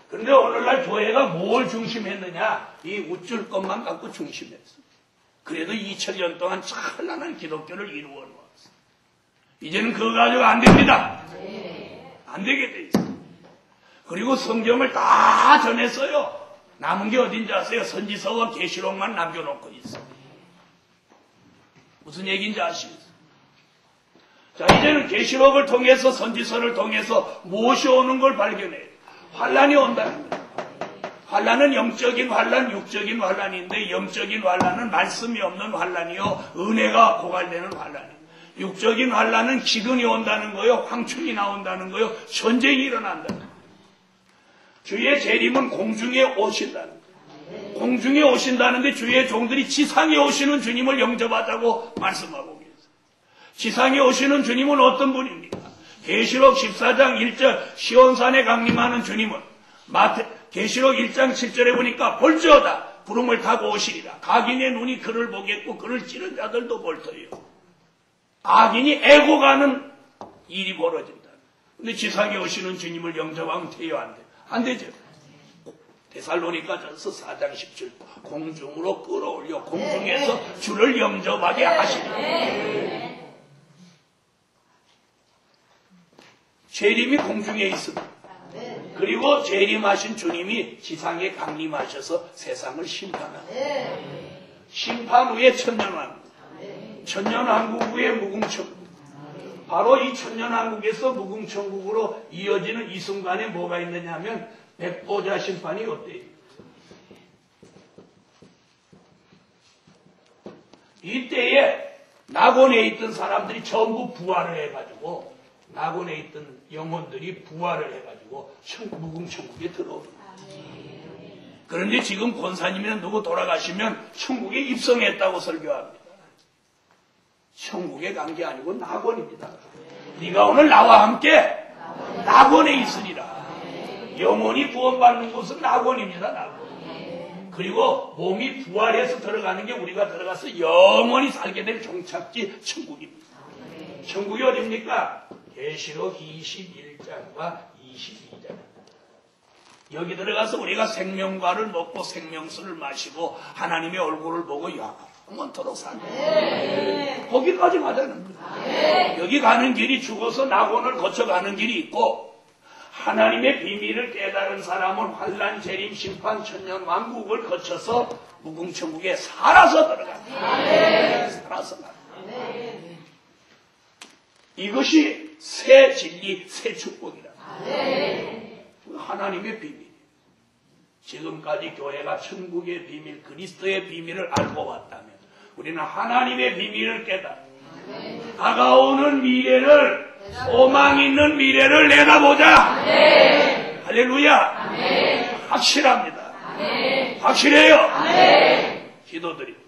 Speaker 1: 그런데 오늘날 교회가 뭘 중심했느냐? 이 우쭐 것만 갖고 중심했어. 그래도 2000년 동안 찬란한 기독교를 이루어 놓았어. 이제는 그거 가지고 안 됩니다. 안 되게 돼 있어. 그리고 성경을 다 전했어요. 남은 게 어딘지 아세요? 선지서와 계시록만 남겨놓고 있어. 무슨 얘기인지 아시겠어요? 자, 이제는 계시록을 통해서 선지서를 통해서 무엇이 오는 걸 발견해요. 환란이 온다는 거예요. 환란은 영적인 환란, 육적인 환란인데 영적인 환란은 말씀이 없는 환란이요, 은혜가 고갈되는 환란이에요. 육적인 환란은 기근이 온다는 거요, 황충이 나온다는 거요, 전쟁이 일어난다는 거예요. 주의 재림은 공중에 오신다는 거예요. 공중에 오신다는데 주의 종들이 지상에 오시는 주님을 영접하자고 말씀하고 계세요. 지상에 오시는 주님은 어떤 분입니까? 계시록 14장 1절 시온산에 강림하는 주님은 계시록 1장 7절에 보니까 볼지어다 구름을 타고 오시리라. 각인의 눈이 그를 보겠고 그를 찌른 자들도 볼 터이요. 악인이 애고가는 일이 벌어진다. 근데 지상에 오시는 주님을 영접하면 돼요, 안 돼요? 안 되죠. 데살로니가전서 4장 17절 공중으로 끌어올려 공중에서 주를 영접하게 하시리라. 재림이 공중에 있습니다. 그리고 재림하신 주님이 지상에 강림하셔서 세상을 심판합니다. 심판 후에 천년왕국, 천년왕국 후에 무궁천국. 바로 이 천년왕국에서 무궁천국으로 이어지는 이 순간에 뭐가 있느냐 하면 백보자 심판이 어때요? 이때에 낙원에 있던 사람들이 전부 부활을 해가지고, 낙원에 있던 영혼들이 부활을 해가지고 무궁천국에 들어옵니다. 그런데 지금 권사님이나 누구 돌아가시면 천국에 입성했다고 설교합니다. 천국에 간 게 아니고 낙원입니다. 네가 오늘 나와 함께 낙원에 있으리라. 영혼이 구원받는 곳은 낙원입니다. 낙원. 그리고 몸이 부활해서 들어가는 게 우리가 들어가서 영원히 살게 될 종착지 천국입니다. 천국이 어디입니까? 계시록 21장과 22장. 여기 들어가서 우리가 생명과를 먹고 생명수를 마시고 하나님의 얼굴을 보고 영원토록 산다. 거기까지 가자는 거예요. 여기 가는 길이 죽어서 낙원을 거쳐가는 길이 있고, 하나님의 비밀을 깨달은 사람은 환란, 재림, 심판, 천년 왕국을 거쳐서 무궁천국에 살아서 들어간다. 살아서 간다. 이것이 새 진리, 새 축복이다. 하나님의 비밀. 지금까지 교회가 천국의 비밀, 그리스도의 비밀을 알고 왔다면 우리는 하나님의 비밀을 깨달아 다가오는 미래를, 소망 있는 미래를 내다보자. 할렐루야. 확실합니다. 확실해요. 기도드립니다.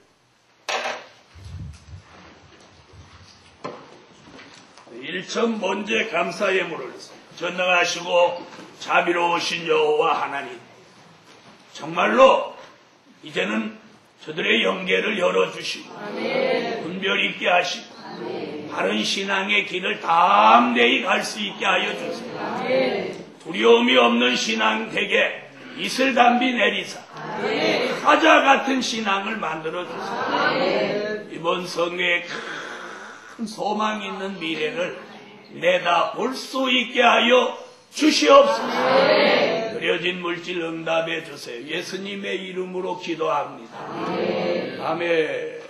Speaker 1: 일천 번째 감사 예물을 전능하시고 자비로우신 여호와 하나님, 정말로 이제는 저들의 영계를 열어주시고 분별 있게 하시고 바른 신앙의 길을 담대히 갈 수 있게 하여 주세요. 두려움이 없는 신앙 되게 이슬 담비 내리사 사자 같은 신앙을 만들어 주세요. 이번 성회에 큰 소망 있는 미래를 내다볼 수 있게 하여 주시옵소서. 그려진 물질 응답해 주세요. 예수님의 이름으로 기도합니다. 아멘.